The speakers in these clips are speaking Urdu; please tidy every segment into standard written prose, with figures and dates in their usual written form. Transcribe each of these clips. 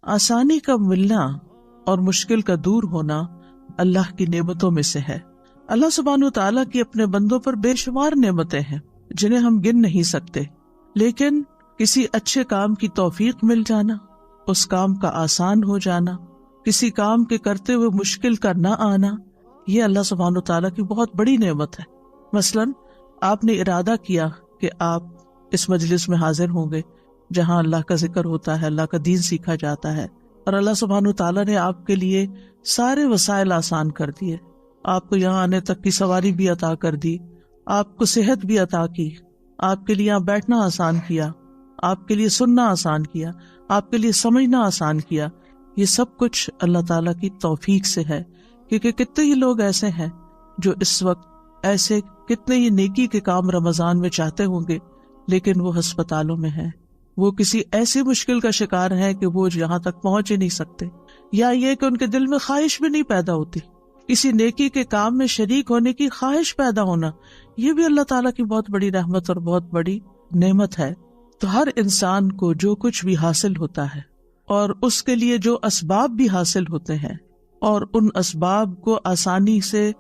آسانی کا ملنا اور مشکل کا دور ہونا اللہ کی نعمتوں میں سے ہے۔ اللہ سبحانہ وتعالیٰ کی اپنے بندوں پر بے شمار نعمتیں ہیں جنہیں ہم گن نہیں سکتے، لیکن کسی اچھے کام کی توفیق مل جانا، اس کام کا آسان ہو جانا، کسی کام کے کرتے ہوئے مشکل کا نہ آنا، یہ اللہ سبحانہ وتعالیٰ کی بہت بڑی نعمت ہے۔ مثلاً آپ نے ارادہ کیا کہ آپ اس مجلس میں حاضر ہوں گے جہاں اللہ کا ذکر ہوتا ہے، اللہ کا دین سیکھا جاتا ہے، اور اللہ سبحانہ وتعالیٰ نے آپ کے لیے سارے وسائل آسان کر دیے، آپ کو یہاں آنے تک کی سواری بھی عطا کر دی، آپ کو صحت بھی عطا کی، آپ کے لیے یہاں بیٹھنا آسان کیا، آپ کے لیے سننا آسان کیا، آپ کے لیے سمجھنا آسان کیا۔ یہ سب کچھ اللہ تعالیٰ کی توفیق سے ہے، کیونکہ کتنے ہی لوگ ایسے ہیں جو اس وقت ایسے کتنے ہی نیکی کے کام رمضان میں چاہتے ہوں گے، لیکن وہ ہسپتالوں میں ہیں، وہ کسی ایسی مشکل کا شکار ہے کہ وہ یہاں تک پہنچ ہی نہیں سکتے، یا یہ کہ ان کے دل میں خواہش بھی نہیں پیدا ہوتی، کسی نیکی کے کام میں شریک ہونے کی خواہش پیدا ہونا، یہ بھی اللہ تعالیٰ کی بہت بڑی رحمت اور بہت بڑی نعمت ہے۔ تو ہر انسان کو جو کچھ بھی حاصل ہوتا ہے اور اس کے لیے جو اسباب بھی حاصل ہوتے ہیں اور ان اسباب کو آسانی سے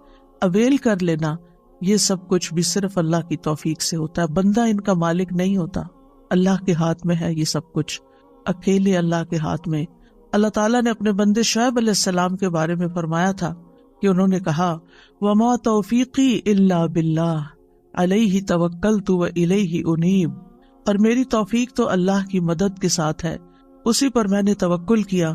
اویل کر لینا، یہ سب کچھ بھی صرف اللہ کی توفیق سے ہوتا ہے۔ بندہ ان کا مالک نہیں ہوتا، اللہ کے ہاتھ میں ہے یہ سب کچھ، اکیلے اللہ کے ہاتھ میں۔ اللہ تعالیٰ نے اپنے بندے شعیب علیہ السلام کے بارے میں فرمایا تھا کہ انہوں نے کہا وَمَا تَوْفِيقِي إِلَّا بِاللَّهِ عَلَيْهِ تَوَكَّلْتُ وَإِلَيْهِ أُنِيبُ، اور میری توفیق تو اللہ کی مدد کے ساتھ ہے، اسی پر میں نے توکل کیا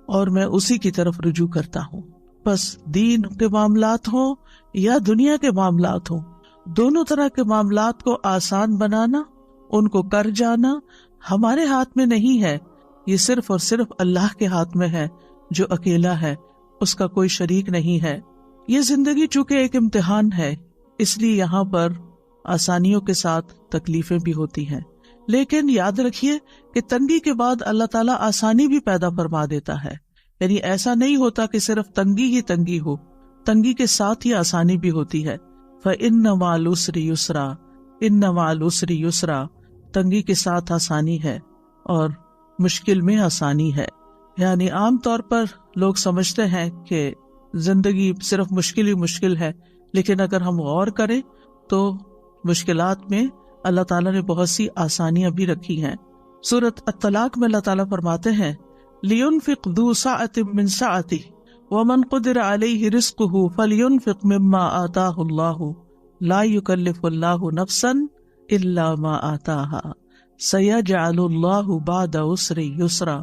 اور میں اسی کی طرف رجوع کرتا ہوں۔ بس دین کے معاملات ہوں یا دنیا کے معاملات ہوں، دونوں طرح کے معاملات کو آسان بنانا، ان کو کر جانا ہمارے ہاتھ میں نہیں ہے، یہ صرف اور صرف اللہ کے ہاتھ میں ہے جو اکیلا ہے، اس کا کوئی شریک نہیں ہے۔ یہ زندگی چونکہ ایک امتحان ہے، اس لیے یہاں پر آسانیوں کے ساتھ تکلیفیں بھی ہوتی ہیں، لیکن یاد رکھیے کہ تنگی کے بعد اللہ تعالیٰ آسانی بھی پیدا فرما دیتا ہے، یعنی ایسا نہیں ہوتا کہ صرف تنگی ہی تنگی ہو، تنگی کے ساتھ ہی آسانی بھی ہوتی ہے۔ فَإِنَّ مَعَ الْعُسْرِ يُسْرًا، إِنَّ مَعَ الْعُسْرِ يُسْرًا، تنگی کے ساتھ آسانی ہے اور مشکل میں آسانی ہے۔ یعنی عام طور پر لوگ سمجھتے ہیں کہ زندگی صرف مشکل ہی مشکل ہے، لیکن اگر ہم غور کریں تو مشکلات میں اللہ تعالیٰ نے بہت سی آسانیاں بھی رکھی ہیں۔ سورۃ الطلاق میں اللہ تعالیٰ فرماتے ہیں لِيُنْفِقْ ذُو سَعَةٍ مِّن سَعَتِهِ وَمَنْ قُدِرَ عَلَيْهِ رِزْقُهُ فَلْيُنْفِقْ مِمَّا آتَاهُ اللَّهُ لَا يُكَلِّفُ اللَّهُ نَفْسًا إِلَّا مَا آتَاهَا سَيَجْعَلُ اللَّهُ بَعْدَ عُسْرٍ يُسْرًا،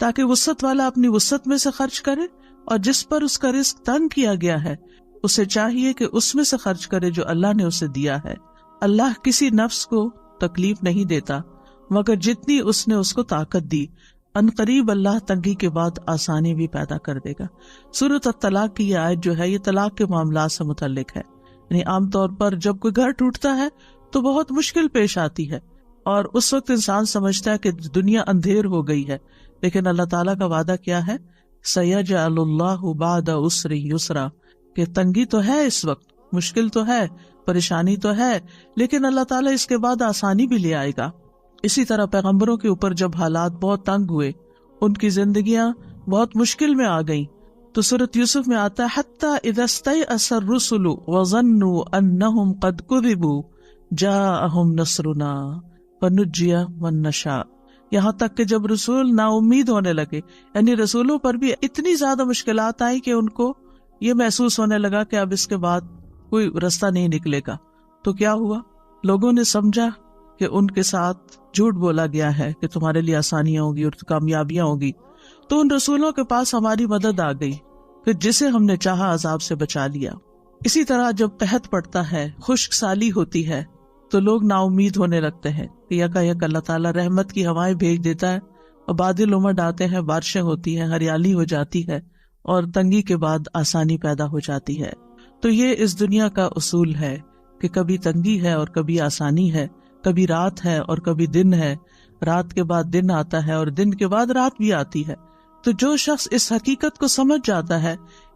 تاکہ وسعت والا اپنی وسعت میں سے خرچ کرے، اور جس پر اس کا رزق تنگ کیا گیا ہے اسے چاہیے کہ اس میں سے خرچ کرے جو اللہ نے اسے دیا ہے۔ اللہ کسی نفس کو تکلیف نہیں دیتا مگر جتنی اس نے اس کو طاقت دی، عنقریب اللہ تنگی کے بعد آسانی بھی پیدا کر دے گا۔ سورۃ الطلاق کی یہ آیت جو ہے یہ طلاق کے معاملات سے متعلق ہے، یعنی عام طور پر جب کوئی گھر ٹوٹتا ہے تو بہت مشکل پیش آتی ہے، اور اس وقت انسان سمجھتا ہے کہ دنیا اندھیر ہو گئی ہے، لیکن اللہ تعالیٰ کا وعدہ کیا ہے سَيَجْعَلُ اللَّهُ بَعْدَ عُسْرٍ يُسْرًا، کہ تنگی تو ہے، اس وقت مشکل تو ہے، پریشانی تو ہے، لیکن اللہ تعالیٰ اس کے بعد آسانی بھی لے آئے گا۔ اسی طرح پیغمبروں کے اوپر جب حالات بہت تنگ ہوئے، ان کی زندگیاں بہت مشکل میں آ گئیں، تو سورۃ یوسف میں آتا ہے حَتَّى إِذَا اسْتَيْأَسَ الرُّسُلُ وَظَنُّوا أَنَّهُمْ قَدْ كُذِبُوا جَاءَهُمْ نَصْرُنَا فَنُجِّيَ مَن نَّشَاءُ، یہاں تک کہ جب رسول نا امید ہونے لگے، یعنی رسولوں پر بھی اتنی زیادہ مشکلات آئی کہ ان کو یہ محسوس ہونے لگا کہ اب اس کے بعد کوئی رستہ نہیں نکلے گا، تو کیا ہوا؟ لوگوں نے سمجھا کہ ان کے ساتھ جھوٹ بولا گیا ہے کہ تمہارے لیے آسانیاں ہوگی اور کامیابیاں ہوگی، تو ان رسولوں کے پاس ہماری مدد آ گئی کہ جسے ہم نے چاہا عذاب سے بچا لیا۔ اسی طرح جب قحط پڑتا ہے، خشک سالی ہوتی ہے، تو لوگ نا امید ہونے لگتے ہیں کہ یکایک اللہ تعالیٰ رحمت کی ہوائیں بھیج دیتا ہے اور بادل امڑ آتے ہیں، بارشیں ہوتی ہیں، ہریالی ہو جاتی ہے، اور تنگی کے بعد آسانی پیدا ہو جاتی ہے۔ تو یہ اس دنیا کا اصول ہے کہ کبھی تنگی ہے اور کبھی آسانی ہے، کبھی رات ہے اور کبھی دن ہے، رات کے بعد دن آتا ہے اور دن کے بعد رات بھی آتی ہے۔ تو جو شخص اس حقیقت کو سمجھ جاتا ہے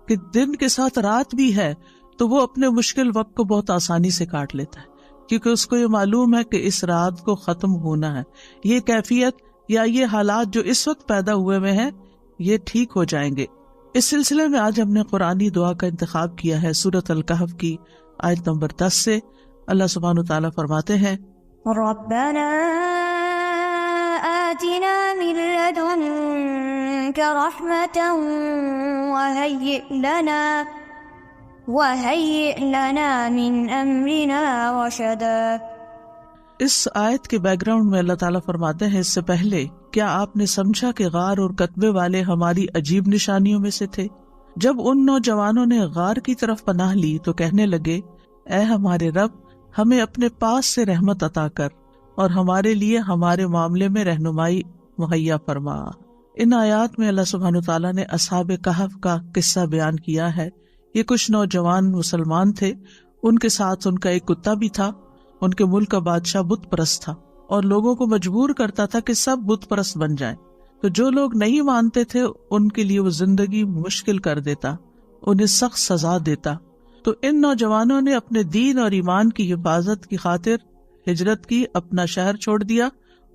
کہ دن کے ساتھ رات بھی ہے، تو وہ اپنے مشکل وقت کو بہت آسانی سے کاٹ لیتا ہے، کیونکہ اس کو یہ معلوم ہے کہ اس رات کو ختم ہونا ہے۔ یہ کیفیت یا یہ حالات جو اس وقت پیدا ہوئے ہوئے ہیں، یہ ٹھیک ہو جائیں گے۔ اس سلسلے میں آج ہم نے قرآنی دعا کا انتخاب کیا ہے سورۃ الکہف کی آیت نمبر 10 سے۔ اللہ سبحانہ وتعالیٰ فرماتے ہیں ربنا آتنا من لدنك رحمة وهيئ لنا من أمرنا رشدا۔ اس آیت کے بیک گراؤنڈ میں اللہ تعالیٰ فرماتے ہیں، اس سے پہلے کیا آپ نے سمجھا کہ غار اور کتبے والے ہماری عجیب نشانیوں میں سے تھے؟ جب ان نوجوانوں نے غار کی طرف پناہ لی تو کہنے لگے، اے ہمارے رب، ہمیں اپنے پاس سے رحمت عطا کر اور ہمارے لیے ہمارے معاملے میں رہنمائی مہیا فرما۔ ان آیات میں اللہ سبحانہ تعالیٰ نے اصحاب کہف کا قصہ بیان کیا ہے۔ یہ کچھ نوجوان مسلمان تھے، ان کے ساتھ ان کا ایک کتا بھی تھا۔ ان کے ملک کا بادشاہ بت پرست تھا اور لوگوں کو مجبور کرتا تھا کہ سب بت پرست بن جائیں، تو جو لوگ نہیں مانتے تھے ان کے لیے وہ زندگی مشکل کر دیتا، انہیں سخت سزا دیتا۔ تو ان نوجوانوں نے اپنے دین اور ایمان کی حفاظت کی خاطر ہجرت کی، اپنا شہر چھوڑ دیا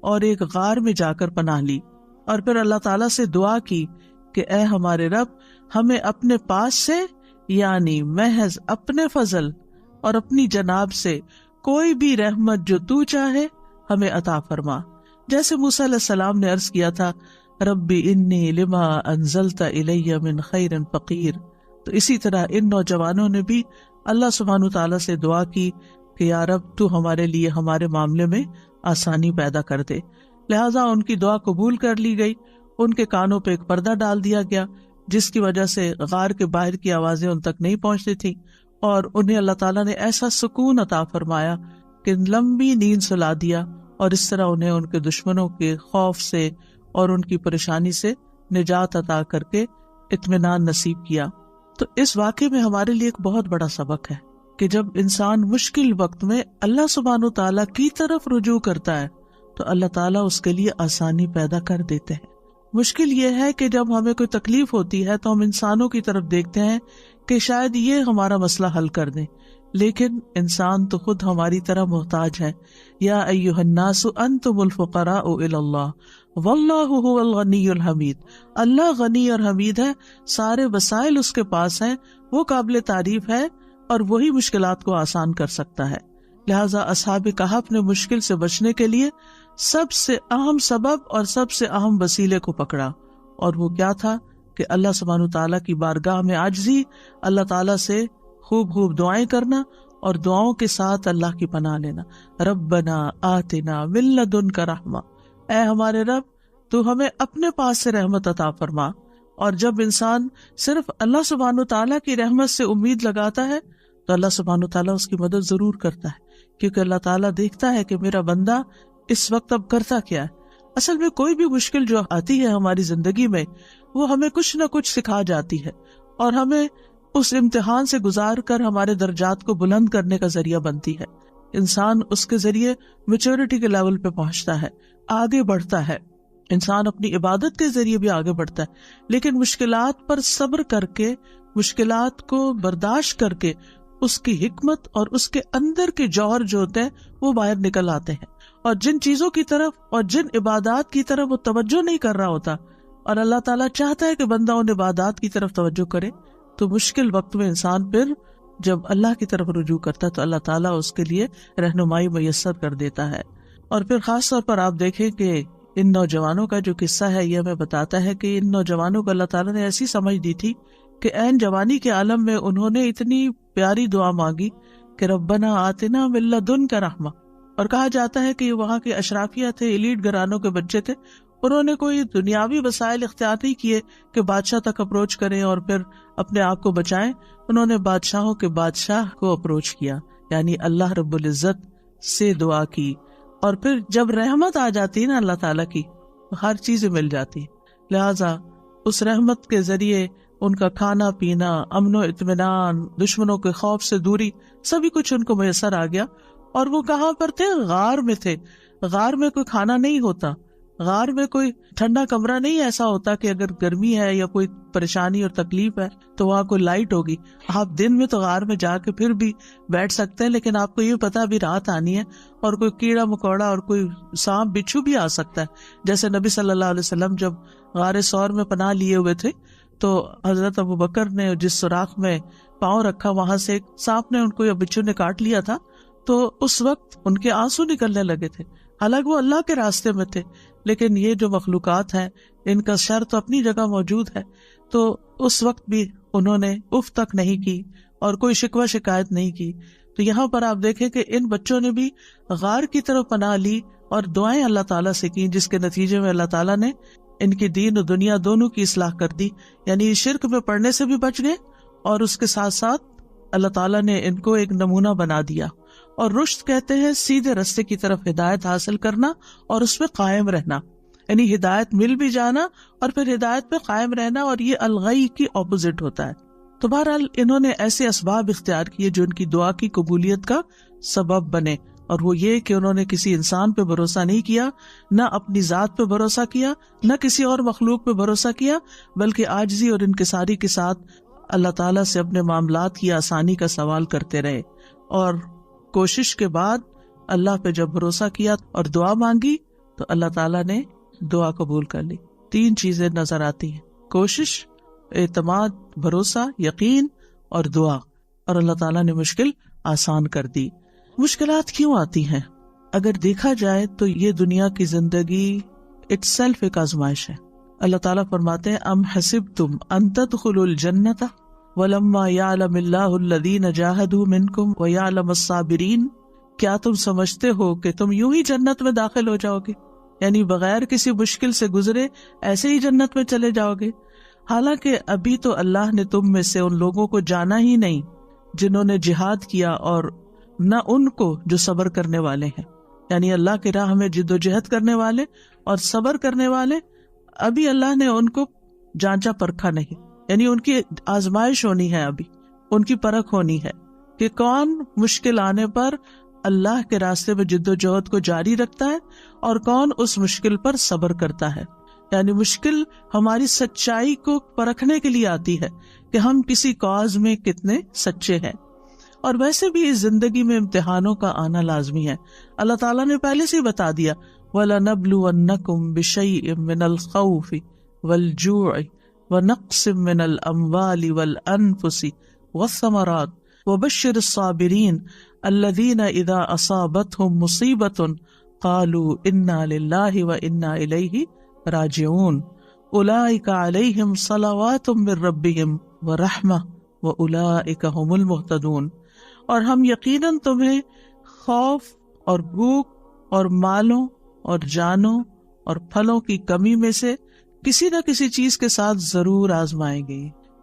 اور ایک غار میں جا کر پناہ لی، اور پھر اللہ تعالیٰ سے دعا کی کہ اے ہمارے رب، ہمیں اپنے پاس سے یعنی محض اپنے فضل اور اپنی جناب سے کوئی بھی رحمت جو تو چاہے ہمیں عطا فرما۔ جیسے موسیٰ علیہ السلام نے عرض کیا تھا، ربی انی لما انزلت الی من خیر فقیر، تو اسی طرح ان نوجوانوں نے بھی اللہ سبحانہ تعالیٰ سے دعا کی کہ یا رب تو ہمارے لیے ہمارے معاملے میں آسانی پیدا کر دے۔ لہٰذا ان کی دعا قبول کر لی گئی، ان کے کانوں پہ ایک پردہ ڈال دیا گیا جس کی وجہ سے غار کے باہر کی آوازیں ان تک نہیں پہنچتی تھی، اور انہیں اللہ تعالیٰ نے ایسا سکون عطا فرمایا کہ لمبی نیند سلا دیا، اور اس طرح انہیں ان کے دشمنوں کے خوف سے اور ان کی پریشانی سے نجات عطا کر کے اطمینان نصیب کیا۔ تو اس واقعے میں ہمارے لیے ایک بہت بڑا سبق ہے کہ جب انسان مشکل وقت میں اللہ سبحانہ تعالیٰ کی طرف رجوع کرتا ہے تو اللہ تعالیٰ اس کے لیے آسانی پیدا کر دیتے ہیں۔ مشکل یہ ہے کہ جب ہمیں کوئی تکلیف ہوتی ہے تو ہم انسانوں کی طرف دیکھتے ہیں کہ شاید یہ ہمارا مسئلہ حل کر دیں، لیکن انسان تو خود ہماری طرح محتاج ہے۔ یا ایھا الناس انتم الفقراء الی اللہ واللہ ھو الغنی الحمید، اللہ غنی اور حمید ہے، سارے وسائل اس کے پاس ہیں، وہ قابل تعریف ہے اور وہی مشکلات کو آسان کر سکتا ہے۔ لہٰذا اصحاب کہف نے مشکل سے بچنے کے لیے سب سے اہم سبب اور سب سے اہم وسیلے کو پکڑا، اور وہ کیا تھا کہ اللہ سبحانہ تعالیٰ کی بارگاہ میں عاجزی، اللہ تعالیٰ سے خوب خوب دعائیں کرنا اور دعاؤں کے ساتھ اللہ کی پناہ لینا۔ ربنا آتنا من لدنک رحمہ، اے ہمارے رب تو ہمیں اپنے پاس سے رحمت عطا فرما۔ اور جب انسان صرف اللہ سبحانہ تعالیٰ کی رحمت سے امید لگاتا ہے تو اللہ سبحانہ تعالیٰ اس کی مدد ضرور کرتا ہے، کیونکہ اللہ تعالیٰ دیکھتا ہے کہ میرا بندہ اس وقت اب کرتا کیا ہے۔ اصل میں کوئی بھی مشکل جو آتی ہے ہماری زندگی میں وہ ہمیں کچھ نہ کچھ سکھا جاتی ہے، اور ہمیں اس امتحان سے گزار کر ہمارے درجات کو بلند کرنے کا ذریعہ بنتی ہے۔ انسان اس کے ذریعے میچورٹی کے لیول پہ پہنچتا ہے، آگے بڑھتا ہے۔ انسان اپنی عبادت کے ذریعے بھی آگے بڑھتا ہے، لیکن مشکلات پر صبر کر کے، مشکلات کو برداشت کر کے، اس کی حکمت اور اس کے اندر کے جوہر جو ہوتے ہیں وہ باہر نکل آتے ہیں، اور جن چیزوں کی طرف اور جن عبادات کی طرف وہ توجہ نہیں کر رہا ہوتا، اور اللہ تعالیٰ چاہتا ہے کہ بندہ ان عبادات کی طرف توجہ کرے، تو مشکل وقت میں انسان پھر جب اللہ کی طرف رجوع کرتا ہے تو اللہ تعالیٰ اس کے لیے رہنمائی میسر کر دیتا ہے۔ اور پھر خاص طور پر آپ دیکھیں کہ ان نوجوانوں کا جو قصہ ہے یہ ہمیں بتاتا ہے کہ ان نوجوانوں کو اللہ تعالیٰ نے ایسی سمجھ دی تھی کہ عین جوانی کے عالم میں انہوں نے اتنی پیاری دعا مانگی کہ ربنا آتنا من لدنک رحمہ، اور کہا جاتا ہے کہ وہاں کے اشرافیہ تھے، ایلیٹ گھرانوں کے بچے تھے، انہوں نے کوئی دنیاوی وسائل اختیار نہیں کیے کہ بادشاہ تک اپروچ کریں اور پھر اپنے آپ کو بچائیں، انہوں نے بادشاہوں کے بادشاہ کو اپروچ کیا، یعنی اللہ رب العزت سے دعا کی، اور پھر جب رحمت آ جاتی ہے نا اللہ تعالیٰ کی، ہر چیز مل جاتی، لہٰذا اس رحمت کے ذریعے ان کا کھانا پینا، امن و اطمینان، دشمنوں کے خوف سے دوری، سبھی کچھ ان کو میسر آ گیا۔ اور وہ کہاں پر تھے؟ غار میں تھے۔ غار میں کوئی کھانا نہیں ہوتا، غار میں کوئی ٹھنڈا کمرہ نہیں ایسا ہوتا کہ اگر گرمی ہے یا کوئی پریشانی اور تکلیف ہے تو وہاں کوئی لائٹ ہوگی. آپ دن میں تو غار میں جا کے پھر بھی بیٹھ سکتے ہیں، لیکن آپ کو یہ پتا ابھی رات آنی ہے اور کوئی کیڑا مکوڑا اور کوئی سانپ بچھو بھی آ سکتا ہے. جیسے نبی صلی اللہ علیہ وسلم جب غار ثور میں پناہ لیے ہوئے تھے تو حضرت ابوبکر نے جس سوراخ میں پاؤں رکھا وہاں سے ایک سانپ نے ان کو یا بچھو نے کاٹ لیا تھا، تو اس وقت ان کے آنسو نکلنے لگے تھے. حالانکہ وہ اللہ کے راستے میں تھے، لیکن یہ جو مخلوقات ہیں ان کا شر تو اپنی جگہ موجود ہے. تو اس وقت بھی انہوں نے اف تک نہیں کی اور کوئی شکوہ شکایت نہیں کی. تو یہاں پر آپ دیکھیں کہ ان بچوں نے بھی غار کی طرف پناہ لی اور دعائیں اللہ تعالیٰ سے کی، جس کے نتیجے میں اللہ تعالیٰ نے ان کی دین و دنیا دونوں کی اصلاح کر دی. یعنی شرک میں پڑنے سے بھی بچ گئے اور اس کے ساتھ ساتھ اللہ تعالیٰ نے ان کو ایک نمونہ بنا دیا. اور رشد کہتے ہیں سیدھے راستے کی طرف ہدایت حاصل کرنا اور اس میں قائم رہنا، یعنی ہدایت مل بھی جانا اور پھر ہدایت پہ قائم رہنا، اور یہ الغی کی اپوزٹ ہوتا ہے. تو بہرحال انہوں نے ایسے اسباب اختیار کیے جو ان کی دعا کی قبولیت کا سبب بنے، اور وہ یہ کہ انہوں نے کسی انسان پہ بھروسہ نہیں کیا، نہ اپنی ذات پہ بھروسہ کیا، نہ کسی اور مخلوق پہ بھروسہ کیا، بلکہ عاجزی اور انکساری کے ساتھ اللہ تعالیٰ سے اپنے معاملات کی آسانی کا سوال کرتے رہے. اور کوشش کے بعد اللہ پہ جب بھروسہ کیا اور دعا مانگی تو اللہ تعالیٰ نے دعا قبول کر لی. 3 چیزیں نظر آتی ہیں: کوشش، اعتماد، بھروسہ، یقین اور دعا. اور اللہ تعالیٰ نے مشکل آسان کر دی. مشکلات کیوں آتی ہیں؟ اگر دیکھا جائے تو یہ دنیا کی زندگی اٹ سیلف ایک آزمائش ہے. اللہ تعالیٰ فرماتے ہیں ام حسبتم ان تدخلوا الجنۃ ولما یعلم اللہ الذین جاہدوا منکم ویعلم الصابرین. کیا تم سمجھتے ہو کہ تم یوں ہی جنت میں داخل ہو جاؤ گے، یعنی بغیر کسی مشکل سے گزرے ایسے ہی جنت میں چلے جاؤ گے؟ حالانکہ ابھی تو اللہ نے تم میں سے ان لوگوں کو جانا ہی نہیں جنہوں نے جہاد کیا، اور نہ ان کو جو صبر کرنے والے ہیں. یعنی اللہ کی راہ میں جد و جہد کرنے والے اور صبر کرنے والے، ابھی اللہ نے ان کو جانچا پرکھا نہیں. یعنی ان کی آزمائش ہونی ہے، ابھی ان کی پرکھ ہونی ہے کہ کون مشکل آنے پر اللہ کے راستے میں جد و جہد کو جاری رکھتا ہے اور کون اس مشکل پر صبر کرتا ہے. یعنی مشکل ہماری سچائی کو پرکھنے کے لیے آتی ہے کہ ہم کسی کاز میں کتنے سچے ہیں. اور ویسے بھی اس زندگی میں امتحانوں کا آنا لازمی ہے. اللہ تعالیٰ نے پہلے سے ہی بتا دیا وَلَنَبْلُوَنَّكُمْ بِشَيْءٍ مِّنَ الْخَوْفِ وَالْجُوعِ وَنَقْصٍ مِّنَ الْأَمْوَالِ وَالْأَنفُسِ وَالثَّمَرَاتِ وَبَشِّرِ الصَّابِرِينَ الَّذِينَ إِذَا أَصَابَتْهُمْ مُصِيبَةٌ قَالُوا إِنَّا لِلَّهِ وَإِنَّا إِلَيْهِ راجعون اولئک علیہم صلوات من ربہم ورحمہ واولئک هم المہتدون. اور ہم یقیناً تمہیں خوف اور بھوک اور مالوں اور جانوں اور پھلوں کی کمی میں سے کسی نہ کسی چیز کے ساتھ ضرور آزمائیں گے.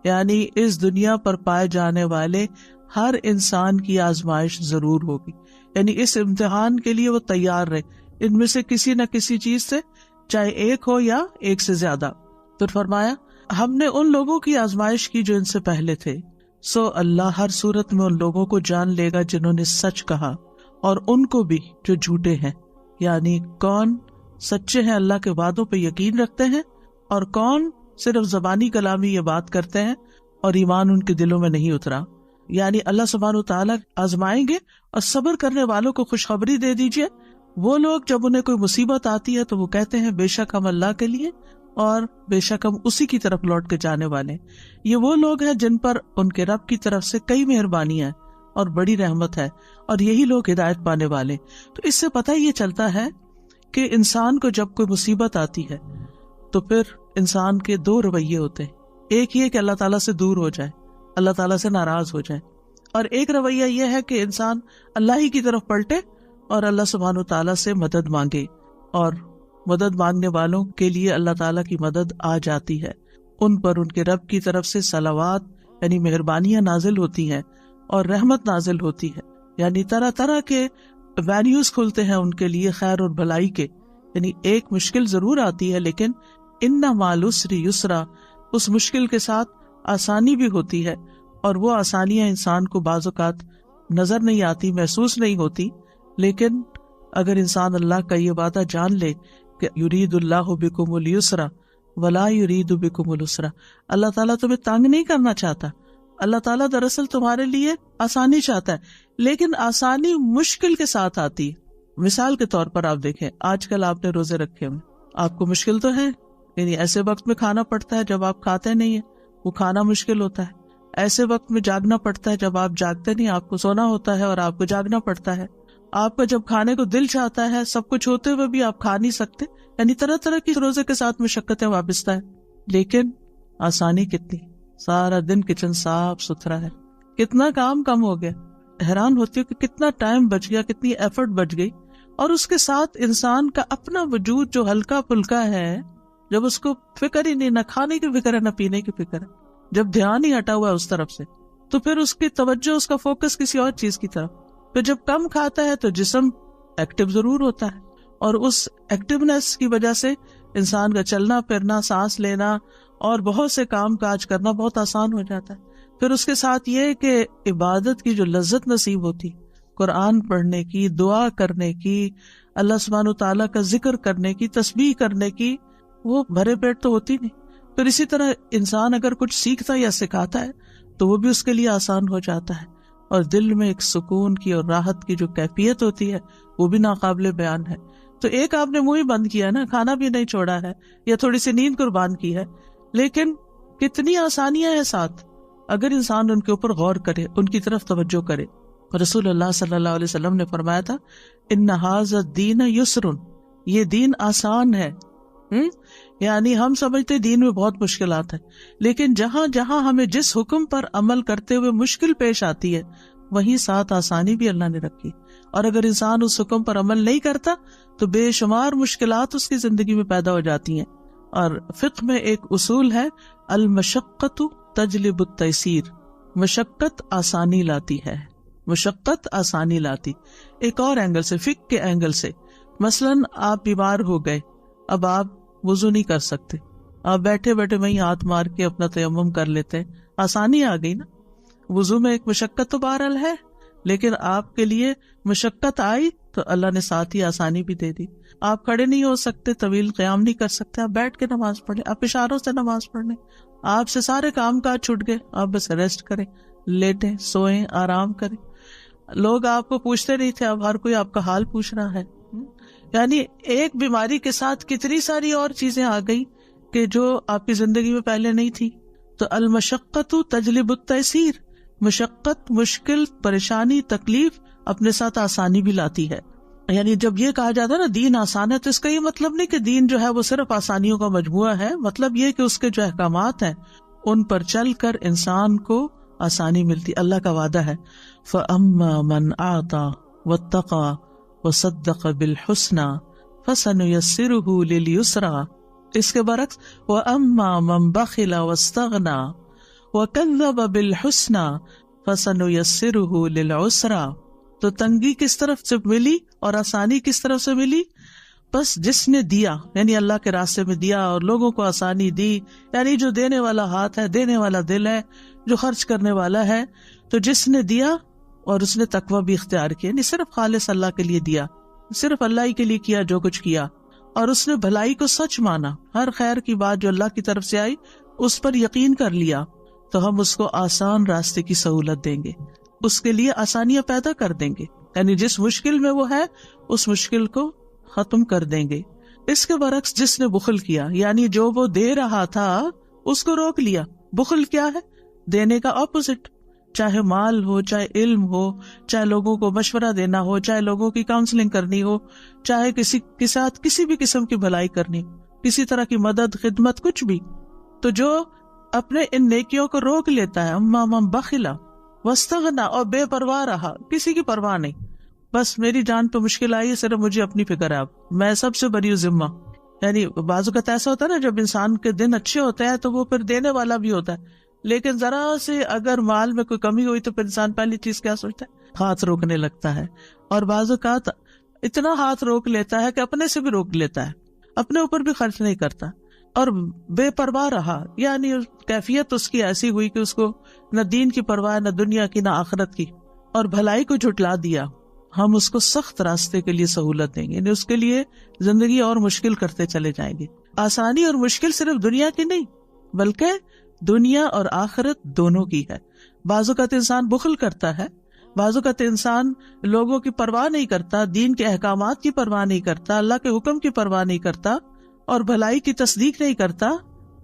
یعنی اس دنیا پر پائے جانے والے ہر انسان کی آزمائش ضرور ہوگی. یعنی اس امتحان کے لیے وہ تیار رہے، ان میں سے کسی نہ کسی چیز سے، چاہے ایک ہو یا ایک سے زیادہ. پھر فرمایا ہم نے ان لوگوں کی آزمائش کی جو ان سے پہلے تھے، سو اللہ ہر صورت میں ان لوگوں کو جان لے گا جنہوں نے سچ کہا اور ان کو بھی جو جھوٹے ہیں. یعنی کون سچے ہیں، اللہ کے وعدوں پہ یقین رکھتے ہیں، اور کون صرف زبانی کلامی یہ بات کرتے ہیں اور ایمان ان کے دلوں میں نہیں اترا. یعنی اللہ سبحانہ وتعالیٰ آزمائیں گے اور صبر کرنے والوں کو خوشخبری دے دیجئے. وہ لوگ جب انہیں کوئی مصیبت آتی ہے تو وہ کہتے ہیں بے شک ہم اللہ کے لیے اور بے شک ہم اسی کی طرف لوٹ کے جانے والے. یہ وہ لوگ ہیں جن پر ان کے رب کی طرف سے کئی مہربانیاں اور بڑی رحمت ہے، اور یہی لوگ ہدایت پانے والے. تو اس سے پتہ یہ چلتا ہے کہ انسان کو جب کوئی مصیبت آتی ہے تو پھر انسان کے 2 رویے ہوتے ہیں. ایک یہ کہ اللہ تعالیٰ سے دور ہو جائے، اللہ تعالیٰ سے ناراض ہو جائے، اور ایک رویہ یہ ہے کہ انسان اللہ ہی کی طرف پلٹے اور اللہ سبحانہ وتعالیٰ سے مدد مانگے. اور مدد مانگنے والوں کے لیے اللہ تعالیٰ کی مدد آ جاتی ہے، ان پر ان کے رب کی طرف سے صلوات یعنی مہربانیاں نازل ہوتی ہیں اور رحمت نازل ہوتی ہے. یعنی طرح طرح کے وینیوز کھلتے ہیں ان کے لیے خیر اور بھلائی کے. یعنی ایک مشکل ضرور آتی ہے لیکن ان مع العسر یسرا، اس مشکل کے ساتھ آسانی بھی ہوتی ہے، اور وہ آسانیاں انسان کو بعض اوقات نظر نہیں آتی، محسوس نہیں ہوتی، لیکن اگر انسان اللہ کا یہ وعدہ جان لے کہ یرید اللہ بکم اليسر ولا یرید بکم العسر، اللہ تعالیٰ تمہیں تنگ نہیں کرنا چاہتا، اللہ تعالیٰ دراصل تمہارے لیے آسانی چاہتا ہے، لیکن آسانی مشکل کے ساتھ آتی ہے۔ مثال کے طور پر آپ دیکھیں، آج کل آپ نے روزے رکھے ہوئے، آپ کو مشکل تو ہے، یعنی ایسے وقت میں کھانا پڑتا ہے جب آپ کھاتے نہیں ہیں، وہ کھانا مشکل ہوتا ہے، ایسے وقت میں جاگنا پڑتا ہے جب آپ جاگتے نہیں، آپ کو سونا ہوتا ہے اور آپ کو جاگنا پڑتا ہے، آپ کا جب کھانے کو دل چاہتا ہے، سب کچھ ہوتے ہوئے بھی آپ کھا نہیں سکتے، یعنی طرح طرح کی روزے کے ساتھ مشقتیں وابستہ ہیں، لیکن آسانی کتنی، سارا دن کچن صاف ستھرا ہے، کتنا کام کم ہو گیا، حیران ہوتی ہوں کہ کتنا ٹائم بچ گیا، کتنی ایفرٹ بچ گئی، اور اس کے ساتھ انسان کا اپنا وجود جو ہلکا پھلکا ہے، جب اس کو فکر ہی نہیں، نہ کھانے کی فکر ہے نہ پینے کی فکر ہے، جب دھیان ہی ہٹا ہوا ہے اس طرف سے، تو پھر اس کی توجہ، اس کا فوکس کسی اور چیز کی طرف، پھر جب کم کھاتا ہے تو جسم ایکٹیو ضرور ہوتا ہے، اور اس ایکٹیونیس کی وجہ سے انسان کا چلنا پھرنا، سانس لینا اور بہت سے کام کاج کرنا بہت آسان ہو جاتا ہے۔ پھر اس کے ساتھ یہ کہ عبادت کی جو لذت نصیب ہوتی، قرآن پڑھنے کی، دعا کرنے کی، اللہ سبحانہ وتعالیٰ کا ذکر کرنے کی، تسبیح کرنے کی، وہ بھرے پیٹ تو ہوتی نہیں۔ پھر اسی طرح انسان اگر کچھ سیکھتا یا سکھاتا ہے تو وہ بھی اس کے لیے آسان ہو جاتا ہے، اور دل میں ایک سکون کی اور راحت کی جو کیفیت ہوتی ہے وہ بھی ناقابل بیان ہے۔ تو ایک آپ نے منہ ہی بند کیا نا، کھانا بھی نہیں چھوڑا ہے، یا تھوڑی سی نیند قربان کی ہے، لیکن کتنی آسانیاں ہیں ساتھ، اگر انسان ان کے اوپر غور کرے، ان کی طرف توجہ کرے۔ رسول اللہ صلی اللہ علیہ وسلم نے فرمایا تھا، ان ھذا الدین یسر، یہ دین آسان ہے۔ یعنی ہم سمجھتے دین میں بہت مشکلات ہیں، لیکن جہاں جہاں ہمیں جس حکم پر عمل کرتے ہوئے مشکل پیش آتی ہے، وہیں ساتھ آسانی بھی اللہ نے رکھی، اور اگر انسان اس حکم پر عمل نہیں کرتا تو بے شمار مشکلات اس کی زندگی میں پیدا ہو جاتی ہیں۔ اور فقہ میں ایک اصول ہے، المشقت تجلب التیسیر، مشقت آسانی لاتی ہے، مشقت آسانی لاتی۔ ایک اور اینگل سے، فقہ کے اینگل سے، مثلاً آپ بیمار ہو گئے، اب آپ وضو نہیں کر سکتے، آپ بیٹھے بیٹھے وہیں ہاتھ مار کے اپنا تیمم کر لیتے ہیں، آسانی آ گئی نا۔ وضو میں ایک مشقت تو بہرحال ہے، لیکن آپ کے لیے مشقت آئی تو اللہ نے ساتھ ہی آسانی بھی دے دی۔ آپ کھڑے نہیں ہو سکتے، طویل قیام نہیں کر سکتے، آپ بیٹھ کے نماز پڑھ لیں، آپ اشاروں سے نماز پڑھ لیں، آپ سے سارے کام کاج چھوٹ گئے، آپ بس ریسٹ کریں، لیٹیں، سوئیں، آرام کریں۔ لوگ آپ کو پوچھتے نہیں تھے، اب ہر کوئی آپ کا حال پوچھ رہا ہے۔ یعنی ایک بیماری کے ساتھ کتنی ساری اور چیزیں آ گئی کہ جو آپ کی زندگی میں پہلے نہیں تھی۔ تو المشقت تجلب التیسیر، مشقت، مشکل، پریشانی، تکلیف اپنے ساتھ آسانی بھی لاتی ہے۔ یعنی جب یہ کہا جاتا ہے نا دین آسان ہے، تو اس کا یہ مطلب نہیں کہ دین جو ہے وہ صرف آسانیوں کا مجموعہ ہے، مطلب یہ کہ اس کے جو احکامات ہیں ان پر چل کر انسان کو آسانی ملتی۔ اللہ کا وعدہ ہے، فَأَمَّا مَنْ أَعْطَى وَاتَّقَى وَصَدَّقَ بِالْحُسْنَى فَسَنُيَسِّرُهُ لِلْيُسْرَى، اس کے برعکس وَأَمَّا مَنْ بَخِلَ وَاسْتَغْنَى وَكَذَّبَ بِالْحُسْنَى فَسَنُيَسِّرُهُ لِلْعُسْرَى۔ تو تنگی کس طرف سے ملی اور آسانی کس طرف سے ملی؟ بس جس نے دیا، یعنی اللہ کے راستے میں دیا اور لوگوں کو آسانی دی، یعنی جو دینے والا ہاتھ ہے، دینے والا دل ہے، جو خرچ کرنے والا ہے، تو جس نے دیا اور اس نے تقوی بھی اختیار کیا، یعنی صرف خالص اللہ کے لیے دیا، صرف اللہ ہی کے لیے کیا جو کچھ کیا، اور اس نے بھلائی کو سچ مانا، ہر خیر کی بات جو اللہ کی طرف سے آئی اس پر یقین کر لیا، تو ہم اس کو آسان راستے کی سہولت دیں گے، اس کے لیے آسانیاں پیدا کر دیں گے، یعنی جس مشکل میں وہ ہے اس مشکل کو ختم کر دیں گے۔ اس کے برعکس جس نے بخل کیا، یعنی جو وہ دے رہا تھا اس کو روک لیا۔ بخل کیا ہے؟ دینے کا اپوزٹ، چاہے مال ہو، چاہے علم ہو، چاہے لوگوں کو مشورہ دینا ہو، چاہے لوگوں کی کاؤنسلنگ کرنی ہو، چاہے کسی کے ساتھ کسی بھی قسم کی بھلائی کرنی، کسی طرح کی مدد، خدمت، کچھ بھی۔ تو جو اپنے ان نیکیوں کو روک لیتا ہے، اما من بخلا واستغنی، اور بے پرواہ رہا، کسی کی پرواہ نہیں، بس میری جان پہ مشکل آئی ہے، صرف مجھے اپنی فکر ہے، اب میں سب سے بری ذمہ۔ یعنی بعض اوقات ایسا ہوتا ہے نا، جب انسان کے دن اچھے ہوتے ہیں تو وہ پھر دینے والا بھی ہوتا ہے، لیکن ذرا سے اگر مال میں کوئی کمی ہوئی تو پھر انسان پہلی چیز کیا سوچتا ہے؟ ہاتھ روکنے لگتا ہے، اور بعض اوقات اتنا ہاتھ روک لیتا ہے کہ اپنے سے بھی روک لیتا ہے، اپنے اوپر بھی خرچ نہیں کرتا، اور بے پرواہ رہا، یعنی کیفیت اس کی ایسی ہوئی کہ اس کو نہ دین کی پرواہ، نہ دنیا کی، نہ آخرت کی، اور بھلائی کو جھٹلا دیا، ہم اس کو سخت راستے کے لیے سہولت دیں گے، یعنی اس کے لیے زندگی اور مشکل کرتے چلے جائیں گے. آسانی اور مشکل صرف دنیا کی نہیں بلکہ دنیا اور آخرت دونوں کی ہے. بعض اوقات انسان بخل کرتا ہے، بعض اوقات انسان لوگوں کی پرواہ نہیں کرتا، دین کے احکامات کی پرواہ نہیں کرتا، اللہ کے حکم کی پرواہ نہیں کرتا اور بھلائی کی تصدیق نہیں کرتا،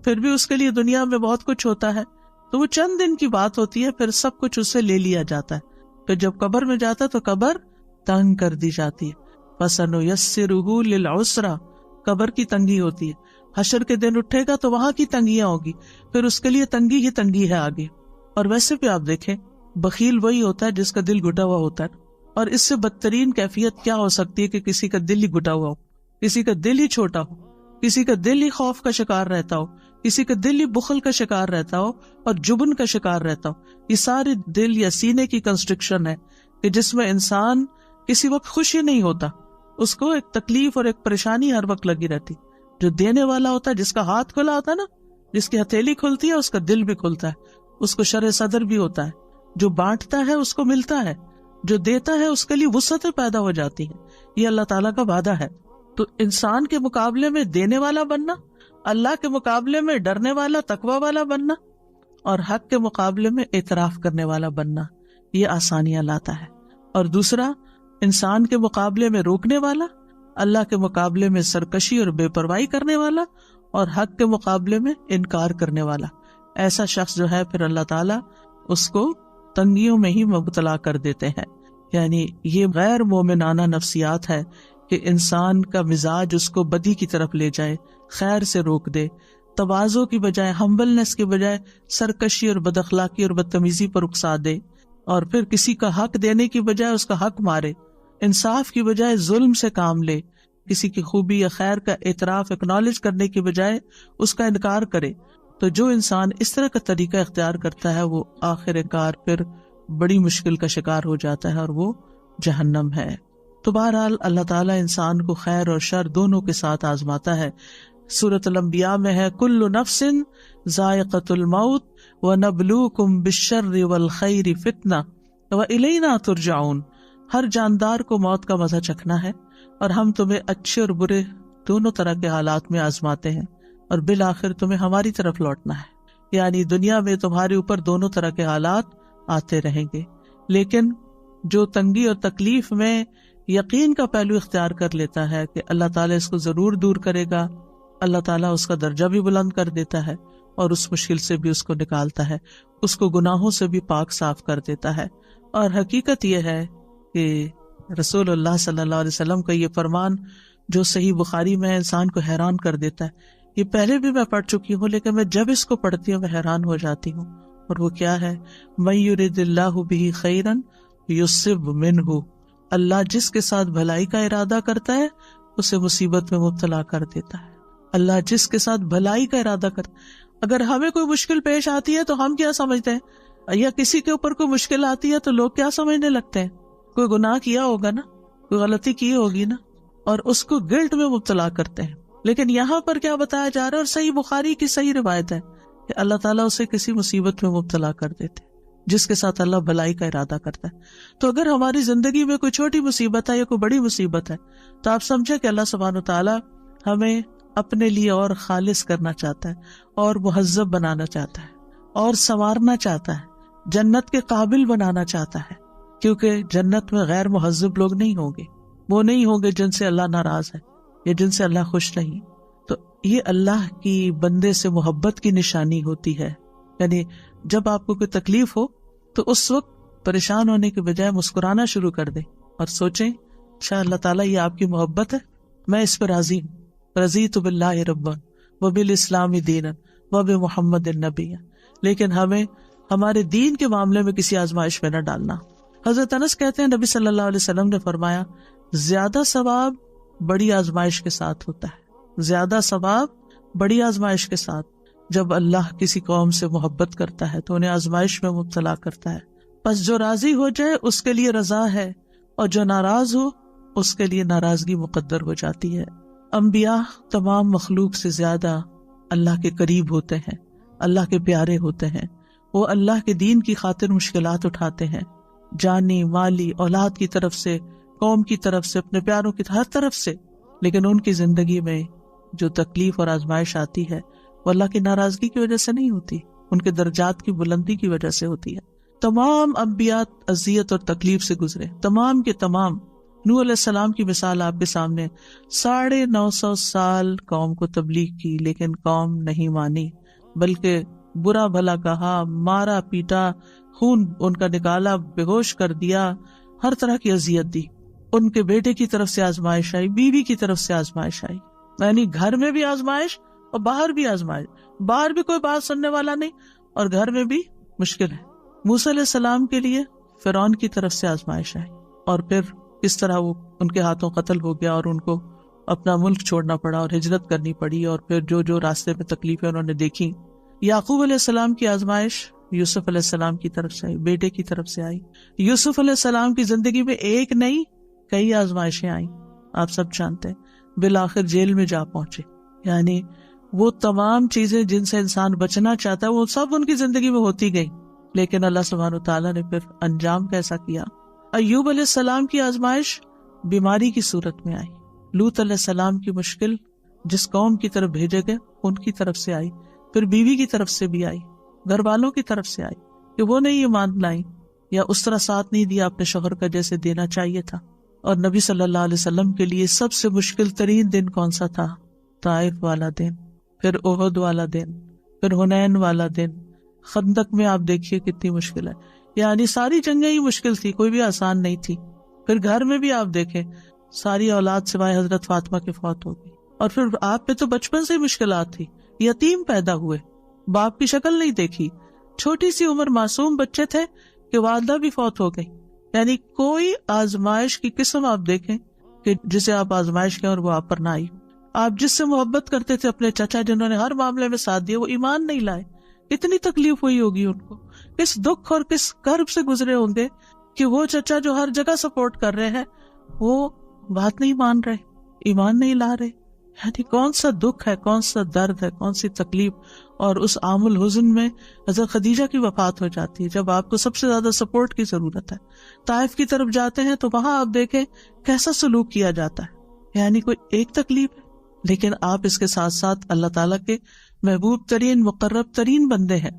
پھر بھی اس کے لیے دنیا میں بہت کچھ ہوتا ہے. تو وہ چند دن کی بات ہوتی ہے، پھر سب کچھ اس سے لے لیا جاتا ہے. پھر جب قبر میں جاتا ہے تو قبر تنگ کر دی جاتی ہے. فَسَنُيَسِّرُهُ لِلْعُسْرَى، قبر کی تنگی ہوتی ہے. حشر کے دن اٹھے گا تو وہاں کی تنگیاں ہوگی، پھر اس کے لیے تنگی ہی تنگی ہے آگے. اور ویسے بھی آپ دیکھیں، بخیل وہی ہوتا ہے جس کا دل گھٹا ہوا ہوتا ہے. اور اس سے بدترین کیفیت کیا ہو سکتی ہے کہ کسی کا دل ہی گھٹا ہوا ہو، کسی کا دل ہی چھوٹا ہو، کسی کا دل ہی خوف کا شکار رہتا ہو، کسی کا دل ہی بخل کا شکار رہتا ہو اور جبن کا شکار رہتا ہو. یہ سارے دل یا سینے کی کنسٹرکشن ہے کہ جس میں انسان کسی وقت خوش ہی نہیں ہوتا، اس کو ایک تکلیف اور ایک پریشانی ہر وقت لگی رہتی. جو دینے والا ہوتا ہے، جس کا ہاتھ کھلا ہوتا ہے نا، جس کی ہتھیلی کھلتی ہے، اس کا دل بھی کھلتا ہے، اس کو شرح صدر بھی ہوتا ہے. جو بانٹتا ہے اس کو ملتا ہے، جو دیتا ہے اس کے لیے وسعتیں پیدا ہو جاتی ہیں. یہ اللہ تعالیٰ کا وعدہ ہے. تو انسان کے مقابلے میں دینے والا بننا، اللہ کے مقابلے میں ڈرنے والا تقوی والا بننا، اور حق کے مقابلے میں اعتراف کرنے والا بننا، یہ آسانیاں لاتا ہے. اور دوسرا، انسان کے مقابلے میں روکنے والا، اللہ کے مقابلے میں سرکشی اور بے پرواہی کرنے والا، اور حق کے مقابلے میں انکار کرنے والا. ایسا شخص جو ہے پھر اللہ تعالیٰ اس کو تنگیوں میں ہی مبتلا کر دیتے ہیں. یعنی یہ غیر مومنانہ نفسیات ہے کہ انسان کا مزاج اس کو بدی کی طرف لے جائے، خیر سے روک دے، تواضع کی بجائے، ہمبلنس کی بجائے سرکشی اور بد اخلاقی اور بدتمیزی پر اکسا دے، اور پھر کسی کا حق دینے کی بجائے اس کا حق مارے، انصاف کی بجائے ظلم سے کام لے، کسی کی خوبی یا خیر کا اعتراف اکنالج کرنے کی بجائے اس کا انکار کرے. تو جو انسان اس طرح کا طریقہ اختیار کرتا ہے وہ آخر کار پھر بڑی مشکل کا شکار ہو جاتا ہے، اور وہ جہنم ہے. تو بہرحال اللہ تعالیٰ انسان کو خیر اور شر دونوں کے ساتھ آزماتا ہے. سورۃ الانبیاء میں ہے، کل نفس ذائقۃ الموت ونبلوکم بالشر والخیر فتنہ والینا ترجعون. ہر جاندار کو موت کا مزہ چکھنا ہے، اور ہم تمہیں اچھے اور برے دونوں طرح کے حالات میں آزماتے ہیں، اور بالآخر تمہیں ہماری طرف لوٹنا ہے. یعنی دنیا میں تمہارے اوپر دونوں طرح کے حالات آتے رہیں گے. لیکن جو تنگی اور تکلیف میں یقین کا پہلو اختیار کر لیتا ہے کہ اللہ تعالیٰ اس کو ضرور دور کرے گا، اللہ تعالیٰ اس کا درجہ بھی بلند کر دیتا ہے اور اس مشکل سے بھی اس کو نکالتا ہے، اس کو گناہوں سے بھی پاک صاف کر دیتا ہے. اور حقیقت یہ ہے کہ رسول اللہ صلی اللہ علیہ وسلم کا یہ فرمان جو صحیح بخاری میں انسان کو حیران کر دیتا ہے، یہ پہلے بھی میں پڑھ چکی ہوں، لیکن میں جب اس کو پڑھتی ہوں میں حیران ہو جاتی ہوں. اور وہ کیا ہے؟ مَن یُرِدِ اللَّهُ بِهِ خَیْرًا یُصِبْ مِنْهُ. اللہ جس کے ساتھ بھلائی کا ارادہ کرتا ہے اسے مصیبت میں مبتلا کر دیتا ہے. اللہ جس کے ساتھ بھلائی کا ارادہ کرتا ہے. اگر ہمیں کوئی مشکل پیش آتی ہے تو ہم کیا سمجھتے ہیں، یا کسی کے اوپر کوئی مشکل آتی ہے تو لوگ کیا سمجھنے لگتے ہیں؟ کوئی گناہ کیا ہوگا نا، کوئی غلطی کی ہوگی نا، اور اس کو گلٹ میں مبتلا کرتے ہیں. لیکن یہاں پر کیا بتایا جا رہا ہے، اور صحیح بخاری کی صحیح روایت ہے کہ اللہ تعالیٰ اسے کسی مصیبت میں مبتلا کر دیتے جس کے ساتھ اللہ بھلائی کا ارادہ کرتا ہے. تو اگر ہماری زندگی میں کوئی چھوٹی مصیبت ہے یا کوئی بڑی مصیبت ہے تو آپ سمجھے کہ اللہ سبحانہ وتعالیٰ ہمیں اپنے لیے اور خالص کرنا چاہتا ہے، اور مہذب بنانا چاہتا ہے، اور سنوارنا چاہتا ہے، جنت کے قابل بنانا چاہتا ہے. کیونکہ جنت میں غیر مہذب لوگ نہیں ہوں گے، وہ نہیں ہوں گے جن سے اللہ ناراض ہے یا جن سے اللہ خوش نہیں. تو یہ اللہ کی بندے سے محبت کی نشانی ہوتی ہے. یعنی جب آپ کو کوئی تکلیف ہو تو اس وقت پریشان ہونے کے بجائے مسکرانا شروع کر دیں اور سوچیں شاید اللہ تعالیٰ یہ آپ کی محبت ہے، میں اس پہ راضی ہوں. رضیت باللہ ربا وبالاسلام دینا وبمحمد نبیا. لیکن ہمیں ہمارے دین کے معاملے میں کسی آزمائش میں نہ ڈالنا. حضرت انس کہتے ہیں نبی صلی اللہ علیہ وسلم نے فرمایا، زیادہ ثواب بڑی آزمائش کے ساتھ ہوتا ہے. زیادہ ثواب بڑی آزمائش کے ساتھ. جب اللہ کسی قوم سے محبت کرتا ہے تو انہیں آزمائش میں مبتلا کرتا ہے. پس جو راضی ہو جائے اس کے لیے رضا ہے، اور جو ناراض ہو اس کے لیے ناراضگی مقدر ہو جاتی ہے. انبیاء تمام مخلوق سے زیادہ اللہ کے قریب ہوتے ہیں، اللہ کے پیارے ہوتے ہیں. وہ اللہ کے دین کی خاطر مشکلات اٹھاتے ہیں، جانی مالی اولاد کی طرف سے قوم کی طرف سے، اپنے پیاروں کی ہر طرف سے، لیکن ان کی زندگی میں جو تکلیف اور آزمائش آتی ہے وہ اللہ کی ناراضگی کی وجہ سے نہیں ہوتی، ان کے درجات کی بلندی کی وجہ سے ہوتی ہے۔ تمام انبیاء اذیت اور تکلیف سے گزرے، تمام کے تمام۔ نوح علیہ السلام کی مثال آپ کے سامنے، 950 سال قوم کو تبلیغ کی لیکن قوم نہیں مانی، بلکہ برا بھلا کہا، مارا پیٹا، خون ان کا نکالا، بے ہوش کر دیا، ہر طرح کی اذیت دی۔ ان کے بیٹے کی طرف سے آزمائش آئی، بیوی کی طرف سے آزمائش آئی، یعنی گھر میں بھی آزمائش اور باہر بھی آزمائش، باہر بھی کوئی بات سننے والا نہیں اور گھر میں بھی مشکل ہے۔ موسیٰ علیہ السلام کے لیے فرعون کی طرف سے آزمائش آئی، اور پھر کس طرح وہ ان کے ہاتھوں قتل ہو گیا اور ان کو اپنا ملک چھوڑنا پڑا اور ہجرت کرنی پڑی، اور پھر جو راستے میں تکلیفیں انہوں نے دیکھی۔ یعقوب علیہ السلام کی آزمائش یوسف علیہ السلام کی طرف سے آئی، بیٹے کی طرف سے آئی۔ یوسف علیہ السلام کی زندگی میں ایک نہیں کئی آزمائشیں آئیں، آپ سب جانتے ہیں، بالآخر جیل میں جا پہنچے۔ یعنی وہ تمام چیزیں جن سے انسان بچنا چاہتا ہے وہ سب ان کی زندگی میں ہوتی گئی، لیکن اللہ سبحانہ وتعالیٰ نے پھر انجام کیسا کیا۔ ایوب علیہ السلام کی آزمائش بیماری کی صورت میں آئی، لوط علیہ السلام کی مشکل جس قوم کی طرف بھیجے گئے ان کی طرف سے آئی، پھر بیوی کی طرف سے بھی آئی، گھر والوں کی طرف سے آئی کہ وہ نہیں ایمان لائیں یا اس طرح ساتھ نہیں دیا اپنے شوہر کا جیسے دینا چاہیے تھا۔ اور نبی صلی اللہ علیہ وسلم کے لیے سب سے مشکل ترین دن کون سا تھا؟ طائف والا دن، پھر احد والا دن، پھر حنین والا دن، خندق میں آپ دیکھیے کتنی مشکل ہے، یعنی ساری جنگیں ہی مشکل تھی، کوئی بھی آسان نہیں تھی۔ پھر گھر میں بھی آپ دیکھیں ساری اولاد سوائے حضرت فاطمہ کے فوت ہو گئی، اور پھر آپ پہ تو بچپن سے ہی مشکلات تھی، یتیم پیدا ہوئے، باپ کی شکل نہیں دیکھی، چھوٹی سی عمر معصوم بچے تھے کہ والدہ بھی فوت ہو گئی۔ یعنی کوئی آزمائش کی قسم آپ دیکھیں کہ جسے آپ آزمائش کہیں اور وہ آپ پر نہ آئی۔ آپ جس سے محبت کرتے تھے، اپنے چچا جنہوں نے ہر معاملے میں ساتھ دیا، وہ ایمان نہیں لائے، اتنی تکلیف ہوئی ہوگی ان کو، کس دکھ اور کس کرب سے گزرے ہوں گے کہ وہ چچا جو ہر جگہ سپورٹ کر رہے ہیں وہ بات نہیں مان رہے، ایمان نہیں لا رہے۔ یعنی کون سا دکھ ہے، کون سا درد ہے، کون سی تکلیف۔ اور اس عام الحزن میں حضرت خدیجہ کی وفات ہو جاتی ہے جب آپ کو سب سے زیادہ سپورٹ کی ضرورت ہے۔ طائف کی طرف جاتے ہیں تو وہاں آپ دیکھیں کیسا سلوک کیا جاتا ہے، یعنی کوئی ایک تکلیف ہے لیکن آپ اس کے ساتھ ساتھ اللہ تعالیٰ کے محبوب ترین مقرب ترین بندے ہیں۔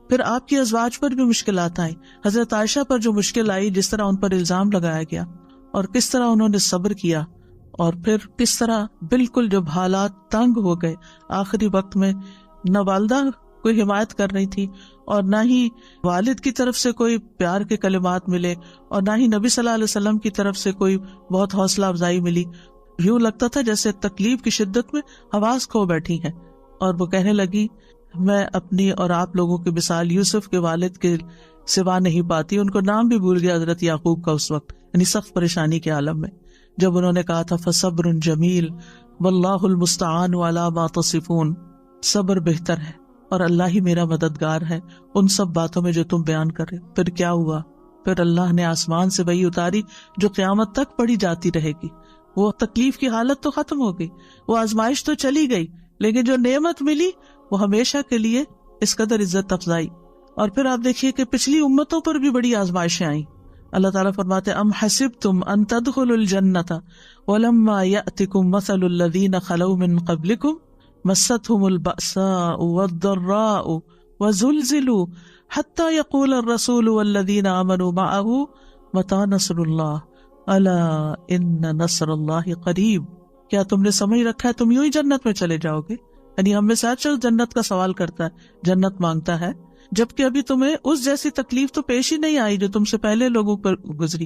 پھر آپ کی ازواج پر بھی مشکلات آئیں، حضرت عائشہ پر جو مشکل آئی، جس طرح ان پر الزام لگایا گیا اور کس طرح انہوں نے صبر کیا، اور پھر کس طرح بالکل جب حالات تنگ ہو گئے، آخری وقت میں نہ والدہ کوئی حمایت کر رہی تھی اور نہ ہی والد کی طرف سے کوئی پیار کے کلمات ملے اور نہ ہی نبی صلی اللہ علیہ وسلم کی طرف سے کوئی بہت حوصلہ افزائی ملی، یوں لگتا تھا جیسے تکلیف کی شدت میں حواس کھو بیٹھی ہیں۔ اور وہ کہنے لگی میں اپنی اور آپ لوگوں کی مثال یوسف کے والد کے سوا نہیں پاتی۔ ان کو نام بھی بھول گیا حضرت یعقوب کا اس وقت، یعنی سخت پریشانی کے عالم میں، جب انہوں نے کہا تھا فصبر جمیل واللہ المستعان علی ما تصفون، صبر بہتر ہے اور اللہ ہی میرا مددگار ہے ان سب باتوں میں جو تم بیان کر رہے۔ پھر کیا ہوا؟ پھر اللہ نے آسمان سے وحی اتاری جو قیامت تک پڑھی جاتی رہے گی۔ وہ تکلیف کی حالت تو ختم ہو گئی، وہ آزمائش تو چلی گئی، لیکن جو نعمت ملی وہ ہمیشہ کے لیے اس قدر عزت افزائی۔ اور پھر آپ دیکھیے کہ پچھلی امتوں پر بھی بڑی آزمائشیں آئیں۔ اللہ تعالیٰ فرماتے ام حسبتم ان تدخلوا الجنۃ ولما یأتکم مثل الذین خلوا من قبلکم مستهم البأساء والضراء وزلزلوا حتى يقول الرسول والذین آمنوا معه متى نصر اللہ الا ان نصر اللہ قریب۔ کیا تم نے سمجھ رکھا ہے تم یوں ہی جنت میں چلے جاؤ گے؟ یعنی ہم میں سے ہر شخص جنت کا سوال کرتا ہے، جنت مانگتا ہے، جبکہ ابھی تمہیں اس جیسی تکلیف تو پیش ہی نہیں آئی جو تم سے پہلے لوگوں پر گزری۔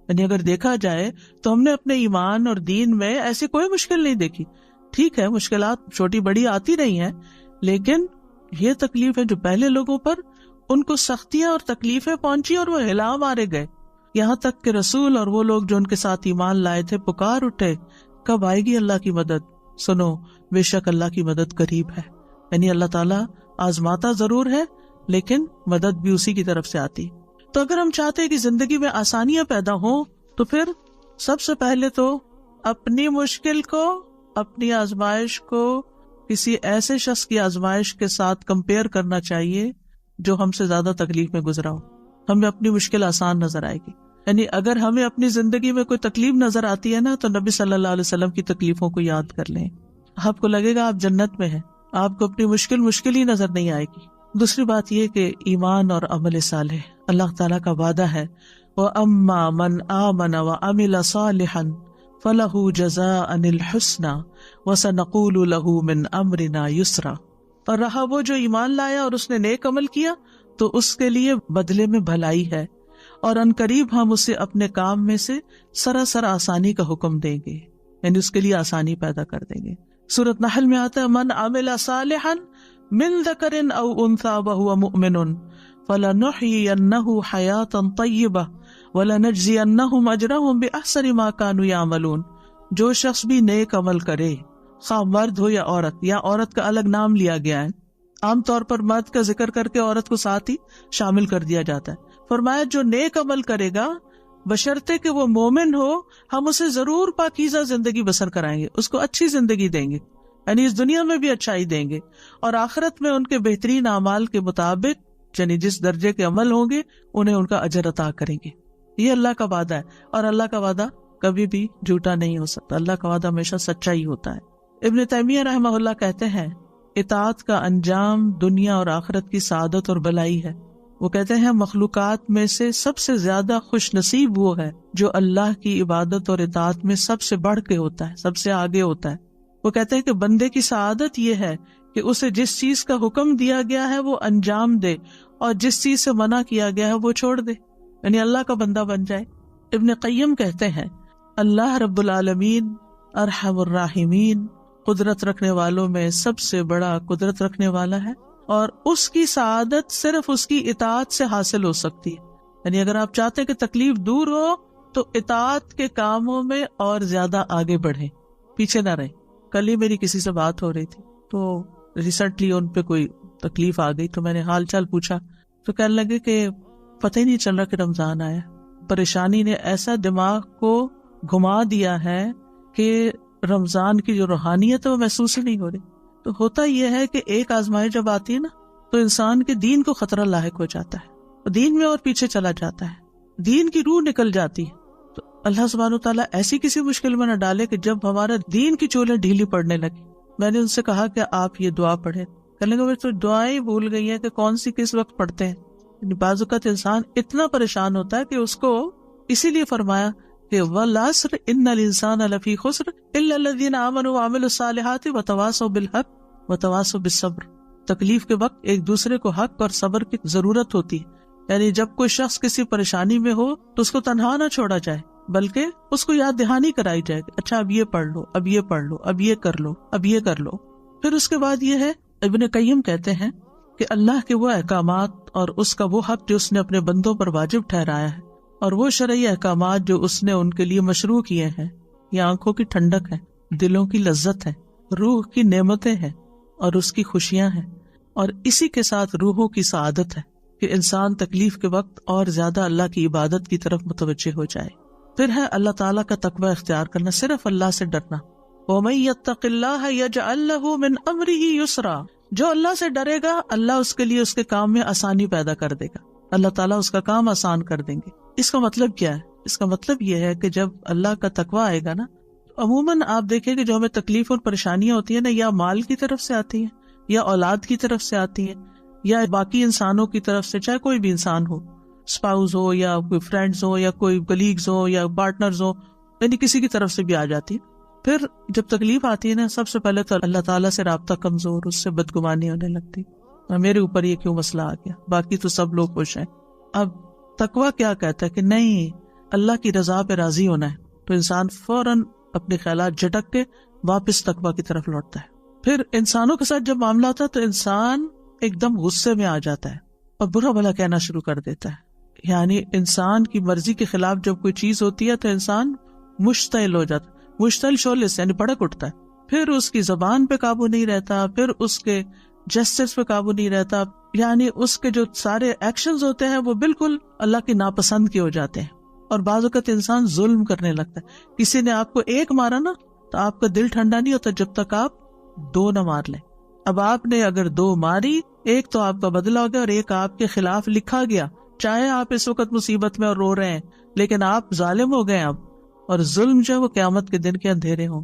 یعنی اگر دیکھا جائے تو ہم نے اپنے ایمان اور دین میں ایسی کوئی مشکل نہیں دیکھی۔ ٹھیک ہے مشکلات چھوٹی بڑی آتی رہی ہیں، لیکن یہ تکلیف ہے جو پہلے لوگوں پر ان کو سختیاں اور تکلیفیں پہنچی اور وہ ہلا مارے گئے، یہاں تک کہ رسول اور وہ لوگ جو ان کے ساتھ ایمان لائے تھے پکار اٹھے کب آئے گی اللہ کی مدد؟ سنو بے شک اللہ کی مدد قریب ہے۔ یعنی اللہ تعالیٰ آزماتا ضرور ہے لیکن مدد بھی اسی کی طرف سے آتی۔ تو اگر ہم چاہتے ہیں کہ زندگی میں آسانیاں پیدا ہوں تو پھر سب سے پہلے تو اپنی مشکل کو، اپنی آزمائش کو کسی ایسے شخص کی آزمائش کے ساتھ کمپیئر کرنا چاہیے جو ہم سے زیادہ تکلیف میں گزرا ہو، ہمیں اپنی مشکل آسان نظر آئے گی۔ یعنی اگر ہمیں اپنی زندگی میں کوئی تکلیف نظر آتی ہے نا تو نبی صلی اللہ علیہ وسلم کی تکلیفوں کو یاد کر لیں. آپ کو لگے گا آپ جنت میں ہیں, آپ کو اپنی مشکل ہی نظر نہیں آئے گی. دوسری بات یہ کہ ایمان اور عمل صالح اللہ تعالیٰ کا وعدہ ہے, وَأَمَّا مَنْ آمَنَ وَعَمِلَ صَالِحًا فَلَهُ جَزَاءً الْحُسْنَى وَسَنَقُولُ لَهُ مِنْ أَمْرِنَا يُسْرًا. اور رہا وہ جو ایمان لایا اور اس نے نیک عمل کیا تو اس کے لیے بدلے میں بھلائی ہے, اور ان قریب ہم اسے اپنے کام میں سے سراسر آسانی کا حکم دیں گے, یعنی اس کے لیے آسانی پیدا کر دیں گے. سورۃ نحل میں آتا ہے من عمل صالحا من ذکر او انثى وهو مؤمن فلنحيينه حیاتا طیبہ ولنجزینہم اجرہم باحسن ما كانوا يعملون. جو شخص بھی نیک عمل کرے, خواہ مرد ہو یا عورت کا الگ نام لیا گیا ہے, عام طور پر مرد کا ذکر کر کے عورت کو ساتھ ہی شامل کر دیا جاتا ہے. فرمایا جو نیک عمل کرے گا بشرطے کہ وہ مومن ہو, ہم اسے ضرور پاکیزہ زندگی بسر کرائیں گے, اس کو اچھی زندگی دیں گے, یعنی اس دنیا میں بھی اچھائی دیں گے, اور آخرت میں ان کے بہترین اعمال کے مطابق یعنی جس درجے کے عمل ہوں گے انہیں ان کا اجر عطا کریں گے. یہ اللہ کا وعدہ ہے, اور اللہ کا وعدہ کبھی بھی جھوٹا نہیں ہو سکتا, اللہ کا وعدہ ہمیشہ سچا ہی ہوتا ہے. ابن تیمیہ رحمہ اللہ کہتے ہیں اطاعت کا انجام دنیا اور آخرت کی سعادت اور بلائی ہے. وہ کہتے ہیں مخلوقات میں سے سب سے زیادہ خوش نصیب وہ ہے جو اللہ کی عبادت اور اطاعت میں سب سے بڑھ کے ہوتا ہے, سب سے آگے ہوتا ہے. وہ کہتے ہیں کہ بندے کی سعادت یہ ہے کہ اسے جس چیز کا حکم دیا گیا ہے وہ انجام دے, اور جس چیز سے منع کیا گیا ہے وہ چھوڑ دے, یعنی اللہ کا بندہ بن جائے. ابن قیم کہتے ہیں اللہ رب العالمین ارحم الراحمین, قدرت رکھنے والوں میں سب سے بڑا قدرت رکھنے والا ہے, اور اس کی سعادت صرف اس کی اطاعت سے حاصل ہو سکتی ہے. یعنی اگر آپ چاہتے ہیں کہ تکلیف دور ہو تو اطاعت کے کاموں میں اور زیادہ آگے بڑھیں, پیچھے نہ رہیں. کل ہی میری کسی سے بات ہو رہی تھی تو ریسنٹلی ان پہ کوئی تکلیف آ گئی, تو میں نے حال چال پوچھا تو کہنے لگے کہ پتہ ہی نہیں چل رہا کہ رمضان آیا. پریشانی نے ایسا دماغ کو گھما دیا ہے کہ رمضان کی جو روحانیت ہے وہ محسوس ہی نہیں ہو رہی. تو ہوتا یہ ہے کہ ایک آزمائش جب آتی ہے نا تو انسان کے دین کو خطرہ لاحق ہو جاتا ہے, دین میں اور پیچھے چلا جاتا ہے, دین کی روح نکل جاتی ہے. تو اللہ سبحانہ وتعالیٰ ایسی کسی مشکل میں نہ ڈالے کہ جب ہمارا دین کی چولیں ڈھیلی پڑنے لگی. میں نے ان سے کہا کہ آپ یہ دعا پڑھیں, کہنے لگے تو دعائیں بھول گئی ہیں کہ کون سی کس وقت پڑھتے ہیں. بعض اوقات انسان اتنا پریشان ہوتا ہے کہ اس کو اسی لیے فرمایا کہ والعصر ان الانسان لفی خسر الا الذین آمنوا وعملوا الصالحات وتواصوا بالحق وتواصوا بالصبر. تکلیف کے وقت ایک دوسرے کو حق اور صبر کی ضرورت ہوتی ہے. یعنی جب کوئی شخص کسی پریشانی میں ہو تو اس کو تنہا نہ چھوڑا جائے, بلکہ اس کو یاد دہانی کرائی جائے کہ اچھا اب یہ پڑھ لو, اب یہ پڑھ لو, اب یہ کر لو, اب یہ کر لو. پھر اس کے بعد یہ ہے, ابن قیم کہتے ہیں کہ اللہ کے وہ احکامات اور اس کا وہ حق جو اس نے اپنے بندوں پر واجب ٹھہرایا ہے, اور وہ شرعی احکامات جو اس نے ان کے لیے مشروع کیے ہیں, یہ آنکھوں کی ٹھنڈک ہے, دلوں کی لذت ہے, روح کی نعمتیں ہیں اور اس کی خوشیاں ہیں, اور اسی کے ساتھ روحوں کی سعادت ہے کہ انسان تکلیف کے وقت اور زیادہ اللہ کی عبادت کی طرف متوجہ ہو جائے. پھر ہے اللہ تعالیٰ کا تقوی اختیار کرنا, صرف اللہ سے ڈرنا. وَمَن يَتَّقِ اللَّهَ يَجْعَل لَّهُ مِنْ أَمْرِهِ يُسْرًا. جو اللہ سے ڈرے گا اللہ اس کے لیے اس کے کام میں آسانی پیدا کر دے گا, اللہ تعالیٰ اس کا کام آسان کر دیں گے. اس کا مطلب کیا ہے؟ اس کا مطلب یہ ہے کہ جب اللہ کا تقوی آئے گا نا, عموماً آپ دیکھیں کہ جو ہمیں تکلیف اور پریشانیاں ہوتی ہیں نا, یا مال کی طرف سے آتی ہیں, یا اولاد کی طرف سے آتی ہیں, یا باقی انسانوں کی طرف سے, چاہے کوئی بھی انسان ہو, اسپاؤز ہو یا کوئی فرینڈز ہو یا کوئی کلیگز ہو یا پارٹنرز ہو, یعنی کسی کی طرف سے بھی آ جاتی ہے. پھر جب تکلیف آتی ہے نا, سب سے پہلے تو اللہ تعالیٰ سے رابطہ کمزور, اس سے بدگمانی ہونے لگتی, میرے اوپر یہ کیوں مسئلہ آ گیا, باقی تو سب لوگ خوش ہیں. اب تقویٰ کیا کہتا ہے کہ نہیں, اللہ کی رضا پہ راضی ہونا ہے, تو انسان فوراً اپنے خیالات جھٹک کے واپس تقویٰ کی طرف لوٹتا ہے. پھر انسانوں کے ساتھ جب معاملہ ہوتا ہے تو انسان ایک دم غصے میں آ جاتا ہے اور برا بھلا کہنا شروع کر دیتا ہے. یعنی انسان کی مرضی کے خلاف جب کوئی چیز ہوتی ہے تو انسان مشتعل ہو جاتا ہے, مشتعل شعلے سے یعنی بھڑک اٹھتا ہے. پھر اس کی زبان پہ قابو نہیں رہتا, پھر اس کے جسٹس پہ قابو نہیں رہتا, یعنی اس کے جو سارے ایکشنز ہوتے ہیں وہ بالکل اللہ کی ناپسند کے ہو جاتے ہیں. اور بعض اوقات انسان ظلم کرنے لگتا ہے. کسی نے آپ کو ایک مارا نا تو آپ کا دل ٹھنڈا نہیں ہوتا جب تک آپ 2 نہ مار لیں. اب آپ نے اگر 2 ماری, ایک تو آپ کا بدلہ ہو گیا اور ایک آپ کے خلاف لکھا گیا, چاہے آپ اس وقت مصیبت میں اور رو رہے ہیں، لیکن آپ ظالم ہو گئے اب، اور ظلم جو ہے وہ قیامت کے دن کے اندھیرے ہوں۔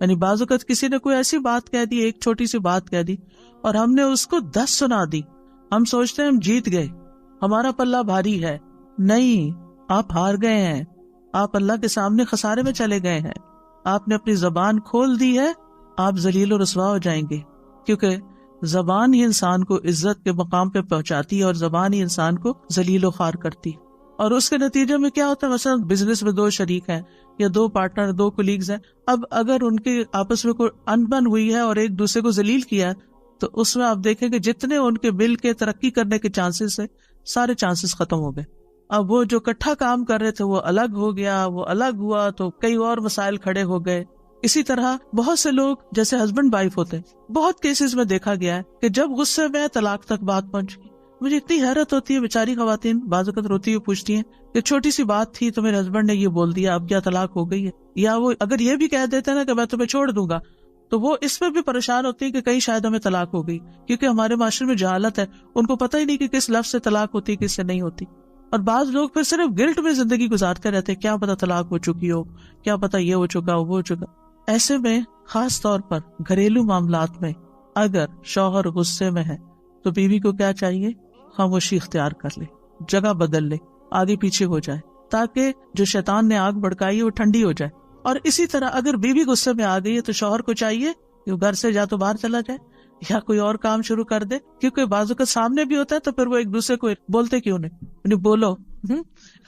یعنی بعض اوقات کسی نے کوئی ایسی بات کہہ دی، ایک چھوٹی سی بات کہہ دی، اور ہم نے اس کو 10 سنا دی، ہم سوچتے ہیں ہم جیت گئے، ہمارا پلہ بھاری ہے۔ نہیں، آپ ہار گئے ہیں، آپ اللہ کے سامنے خسارے میں چلے گئے ہیں۔ آپ نے اپنی زبان کھول دی ہے، آپ ذلیل و رسوا ہو جائیں گے، کیونکہ زبان ہی انسان کو عزت کے مقام پہ پہنچاتی ہے، اور زبان ہی انسان کو ذلیل و خوار کرتی۔ اور اس کے نتیجے میں کیا ہوتا ہے، مثلا بزنس میں 2 شریک ہیں یا 2 پارٹنر، 2 کولیگز ہیں، اب اگر ان کے آپس میں کوئی انبن ہوئی ہے اور ایک دوسرے کو ذلیل کیا ہے، تو اس میں آپ دیکھیں کہ جتنے ان کے مل کے ترقی کرنے کے چانسز ہے، سارے چانسز ختم ہو گئے۔ اب وہ جو اکٹھا کام کر رہے تھے وہ الگ ہو گیا، وہ الگ ہوا تو کئی اور مسائل کھڑے ہو گئے۔ اسی طرح بہت سے لوگ جیسے ہسبینڈ وائف ہوتے ہیں، بہت کیسز میں دیکھا گیا ہے کہ جب غصے میں طلاق تک بات پہنچ گئی۔ مجھے اتنی حیرت ہوتی ہے، بیچاری خواتین بعض اوقات روتی ہوئی پوچھتی ہیں کہ چھوٹی سی بات تھی تو میرے ہسبینڈ نے یہ بول دیا، اب کیا طلاق ہو گئی ہے؟ یا وہ اگر یہ بھی کہہ دیتے نا کہ میں تمہیں چھوڑ دوں گا، تو وہ اس میں بھی پریشان ہوتی ہے کہ کہیں شاید ہمیں طلاق ہو گئی، کیونکہ ہمارے معاشرے میں جہالت ہے، ان کو پتہ ہی نہیں کہ کس لفظ سے طلاق ہوتی ہے، کس سے نہیں ہوتی۔ اور بعض لوگ پھر صرف گلٹ میں زندگی گزارتے رہتے، کیا پتا طلاق ہو چکی ہو، کیا پتا یہ ہو چکا ہو، وہ ہو چکا۔ ایسے میں خاص طور پر گھریلو معاملات میں اگر شوہر غصے میں ہے تو بیوی کو کیا چاہیے، خاموشی اختیار کر لے، جگہ بدل لے، آگے پیچھے ہو جائے، تاکہ جو شیطان نے آگ بھڑکائی ہے وہ ٹھنڈی ہو جائے۔ اور اسی طرح اگر بیوی غصے میں آ گئی ہے تو شوہر کو چاہیے کہ وہ گھر سے یا تو باہر چلا جائے یا کوئی اور کام شروع کر دے، کیونکہ بازو کا سامنے بھی ہوتا ہے تو پھر وہ ایک دوسرے کو بولتے کیوں نہیں، بولو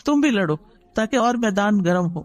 تم بھی لڑو تاکہ اور میدان گرم ہو۔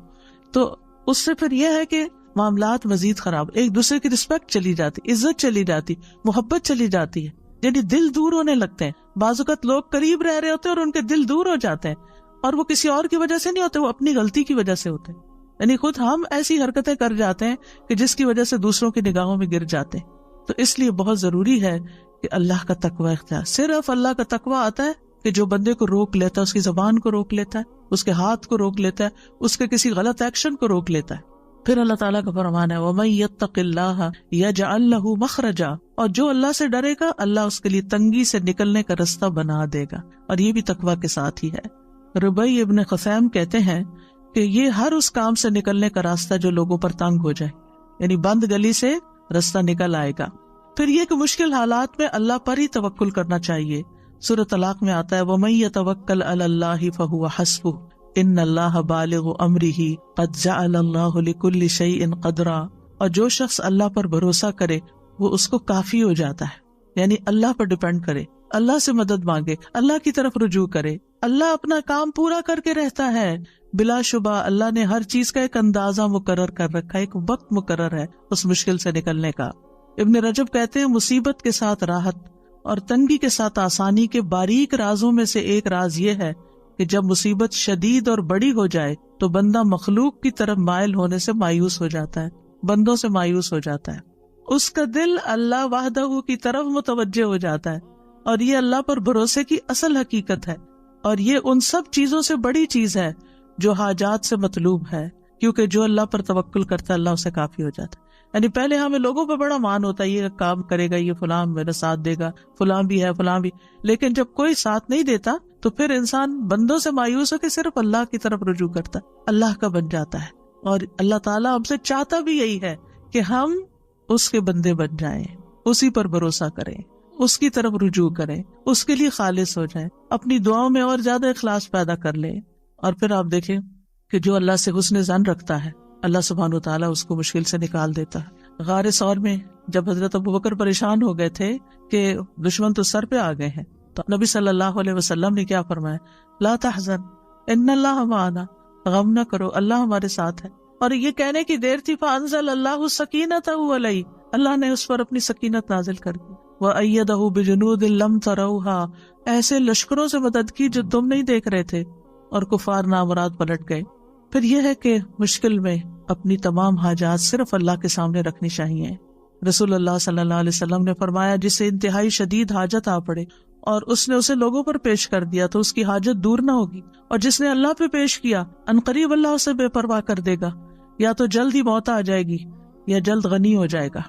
تو اس سے پھر یہ ہے کہ معاملات مزید خراب، ایک دوسرے کی رسپیکٹ چلی جاتی، عزت چلی جاتی، محبت چلی جاتی ہے، یعنی دل دور ہونے لگتے ہیں۔ بعض اوقات لوگ قریب رہ رہے ہوتے ہیں اور ان کے دل دور ہو جاتے ہیں، اور وہ کسی اور کی وجہ سے نہیں ہوتے، وہ اپنی غلطی کی وجہ سے ہوتے ہیں۔ یعنی خود ہم ایسی حرکتیں کر جاتے ہیں کہ جس کی وجہ سے دوسروں کی نگاہوں میں گر جاتے ہیں۔ تو اس لیے بہت ضروری ہے کہ اللہ کا تقوی اختیار، صرف اللہ کا تقوی آتا ہے کہ جو بندے کو روک لیتا ہے، اس کی زبان کو روک لیتا ہے، اس کے ہاتھ کو روک لیتا ہے، اس کے کسی غلط ایکشن کو روک لیتا ہے۔ پھر اللہ تعالیٰ کا فرمان ہے وَمَن يَتَّقِ اللَّهَ يَجْعَل لَّهُ مَخْرَجًا، اور جو اللہ سے ڈرے گا اللہ اس کے لیے تنگی سے نکلنے کا رستہ بنا دے گا، اور یہ بھی تقوی کے ساتھ ہی ہے۔ ربیع ابن خثیم کہتے ہیں کہ یہ ہر اس کام سے نکلنے کا راستہ جو لوگوں پر تنگ ہو جائے، یعنی بند گلی سے راستہ نکل آئے گا۔ پھر یہ کہ مشکل حالات میں اللہ پر ہی توکل کرنا چاہیے۔ سورۃ طلاق میں آتا ہے وَمَن يَتَوَکَّلْ عَلَى اللَّهِ فَهُوَ حَسْبُهُ ان اللہ بالغ امرہ قد جعل اللہ لکل شیء قدرا، اور جو شخص اللہ پر بھروسہ کرے وہ اس کو کافی ہو جاتا ہے، یعنی اللہ پر ڈیپینڈ کرے، اللہ سے مدد مانگے، اللہ کی طرف رجوع کرے، اللہ اپنا کام پورا کر کے رہتا ہے۔ بلا شبہ اللہ نے ہر چیز کا ایک اندازہ مقرر کر رکھا ہے، ایک وقت مقرر ہے اس مشکل سے نکلنے کا۔ ابن رجب کہتے ہیں مصیبت کے ساتھ راحت اور تنگی کے ساتھ آسانی کے باریک رازوں میں سے ایک راز یہ ہے کہ جب مصیبت شدید اور بڑی ہو جائے تو بندہ مخلوق کی طرف مائل ہونے سے مایوس ہو جاتا ہے، بندوں سے مایوس ہو جاتا ہے، اس کا دل اللہ وحدہ کی طرف متوجہ ہو جاتا ہے، اور یہ اللہ پر بھروسے کی اصل حقیقت ہے، اور یہ ان سب چیزوں سے بڑی چیز ہے جو حاجات سے مطلوب ہے، کیونکہ جو اللہ پر توکل کرتا ہے اللہ اسے کافی ہو جاتا ہے۔ یعنی پہلے ہمیں لوگوں پہ بڑا مان ہوتا ہے، یہ کام کرے گا، یہ فلاں میرا ساتھ دے گا، فلاں بھی ہے، فلاں بھی، لیکن جب کوئی ساتھ نہیں دیتا تو پھر انسان بندوں سے مایوس ہو کے صرف اللہ کی طرف رجوع کرتا ہے، اللہ کا بن جاتا ہے۔ اور اللہ تعالیٰ ہم سے چاہتا بھی یہی ہے کہ ہم اس کے بندے بن جائیں، اسی پر بھروسہ کریں، اس کی طرف رجوع کریں، اس کے لیے خالص ہو جائیں، اپنی دعاؤں میں اور زیادہ اخلاص پیدا کر لیں۔ اور پھر آپ دیکھیں کہ جو اللہ سے حسن ظن رکھتا ہے اللہ سبحانہ و تعالیٰ اس کو مشکل سے نکال دیتا ہے۔ غار ثور میں جب حضرت ابوبکر پریشان ہو گئے تھے کہ دشمن تو سر پہ آ گئے ہیں، تو نبی صلی اللہ علیہ وسلم نے کیا فرمایا، لا تحزن ان اللہ معنا، غم نہ کرو اللہ ہمارے ساتھ ہے۔ اور یہ کہنے کی دیر تھی فانزل اللہ سکینتہ علیہ، اللہ نے اس پر اپنی سکینت نازل کر دی، وَأَيَّدَهُ بِجُنُودٍ لَمْ تَرَوْهَا، ایسے لشکروں سے مدد کی جو تم نہیں دیکھ رہے تھے، اور کفار نامراد پلٹ گئے۔ پھر یہ ہے کہ مشکل میں اپنی تمام حاجات صرف اللہ کے سامنے رکھنی چاہیے۔ رسول اللہ صلی اللہ علیہ وسلم نے فرمایا جسے انتہائی شدید حاجت آ پڑے اور اس نے اسے لوگوں پر پیش کر دیا تو اس کی حاجت دور نہ ہوگی، اور جس نے اللہ پہ پیش کیا عنقریب اللہ اسے بے پرواہ کر دے گا، یا تو جلد ہی موت آ جائے گی یا جلد غنی ہو جائے گا۔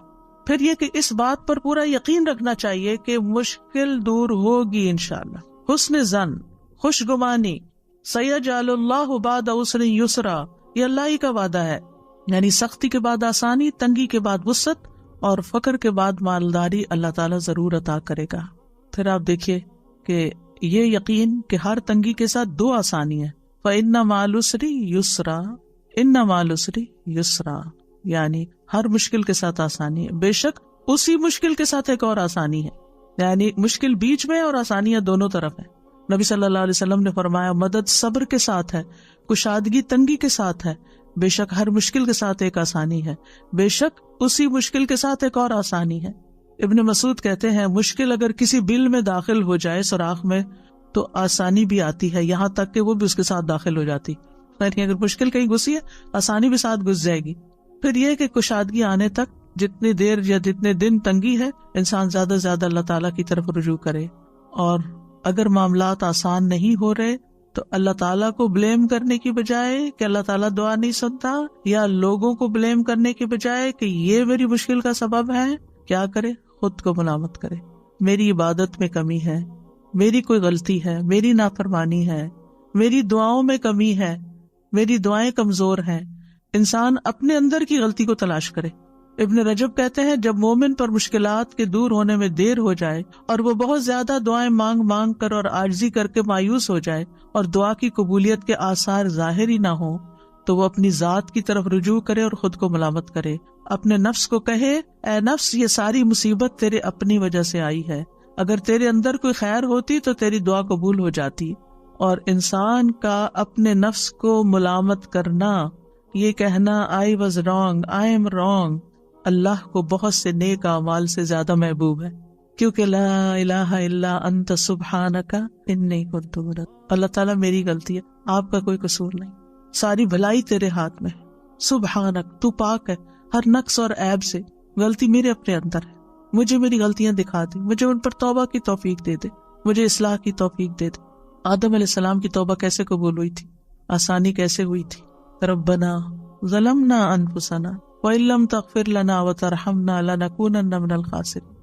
پھر یہ کہ اس بات پر پورا یقین رکھنا چاہیے کہ مشکل دور ہوگی انشاءاللہ۔ حسن ظن، خوشگمانی، سیجعل اللہ بعد عسر یسرا، یہ اللہ ہی کا وعدہ ہے، یعنی سختی کے بعد آسانی، تنگی کے بعد وسعت اور فقر کے بعد مالداری اللہ تعالیٰ ضرور عطا کرے گا۔ پھر آپ دیکھیے کہ یہ یقین کہ ہر تنگی کے ساتھ دو آسانی ہے، فَإِنَّ مَعَ الْعُسْرِ يُسْرًا، إِنَّ مَعَ الْعُسْرِ يُسْرًا، یعنی ہر مشکل کے ساتھ آسانی ہے، بے شک اسی مشکل کے ساتھ ایک اور آسانی ہے، یعنی مشکل بیچ میں اور آسانیاں دونوں طرف ہیں۔ نبی صلی اللہ علیہ وسلم نے فرمایا مدد صبر کے ساتھ ہے، کشادگی تنگی کے ساتھ ہے، بے شک ہر مشکل کے ساتھ ایک آسانی ہے، بے شک اسی مشکل کے ساتھ ایک اور آسانی ہے۔ ابن مسعود کہتے ہیں مشکل اگر کسی بل میں داخل ہو جائے، سوراخ میں، تو آسانی بھی آتی ہے، یہاں تک کہ وہ بھی اس کے ساتھ داخل ہو جاتی، یعنی اگر مشکل کہیں گھسی ہے آسانی بھی ساتھ گھس جائے گی۔ پھر یہ کہ کشادگی آنے تک جتنی دیر یا جتنے دن تنگی ہے، انسان زیادہ سے زیادہ اللہ تعالیٰ کی طرف رجوع کرے، اور اگر معاملات آسان نہیں ہو رہے تو اللہ تعالیٰ کو بلیم کرنے کی بجائے کہ اللہ تعالیٰ دعا نہیں سنتا، یا لوگوں کو بلیم کرنے کی بجائے کہ یہ میری مشکل کا سبب ہے، کیا کرے؟ خود کو ملامت کرے، میری عبادت میں کمی ہے، میری کوئی غلطی ہے، میری نافرمانی ہے، میری دعاؤں میں کمی ہے، میری دعائیں کمزور ہیں۔ انسان اپنے اندر کی غلطی کو تلاش کرے۔ ابن رجب کہتے ہیں جب مومن پر مشکلات کے دور ہونے میں دیر ہو جائے اور وہ بہت زیادہ دعائیں مانگ مانگ کر اور عاجزی کر کے مایوس ہو جائے اور دعا کی قبولیت کے آثار ظاہر ہی نہ ہوں، تو وہ اپنی ذات کی طرف رجوع کرے اور خود کو ملامت کرے، اپنے نفس کو کہے اے نفس یہ ساری مصیبت تیرے اپنی وجہ سے آئی ہے، اگر تیرے اندر کوئی خیر ہوتی تو تیری دعا قبول ہو جاتی۔ اور انسان کا اپنے نفس کو ملامت کرنا، یہ کہنا I was wrong, I am wrong، اللہ کو بہت سے نیک اعمال سے زیادہ محبوب ہے، کیونکہ لا الہ الا انت سبحانک انی کنت من، اللہ تعالیٰ میری غلطی ہے، آپ کا کوئی قصور نہیں، ساری بھلائی تیرے ہاتھ میں، سبحانک تو پاک ہے ہر نقص اور عیب سے، غلطی میرے اپنے اندر ہے، مجھے میری غلطیاں دکھا دے، مجھے ان پر توبہ کی توفیق دے دے، مجھے اصلاح کی توفیق دے دے۔ آدم علیہ السلام کی توبہ کیسے قبول ہوئی تھی، آسانی کیسے ہوئی تھی؟ ربنا ظلمنا انفسنا وَإِن لَّمْ تَغْفِرْ لَنَا وَتَرْحَمْنَا لَنَكُونَنَّ مِنَ الْخَاسِرِينَ۔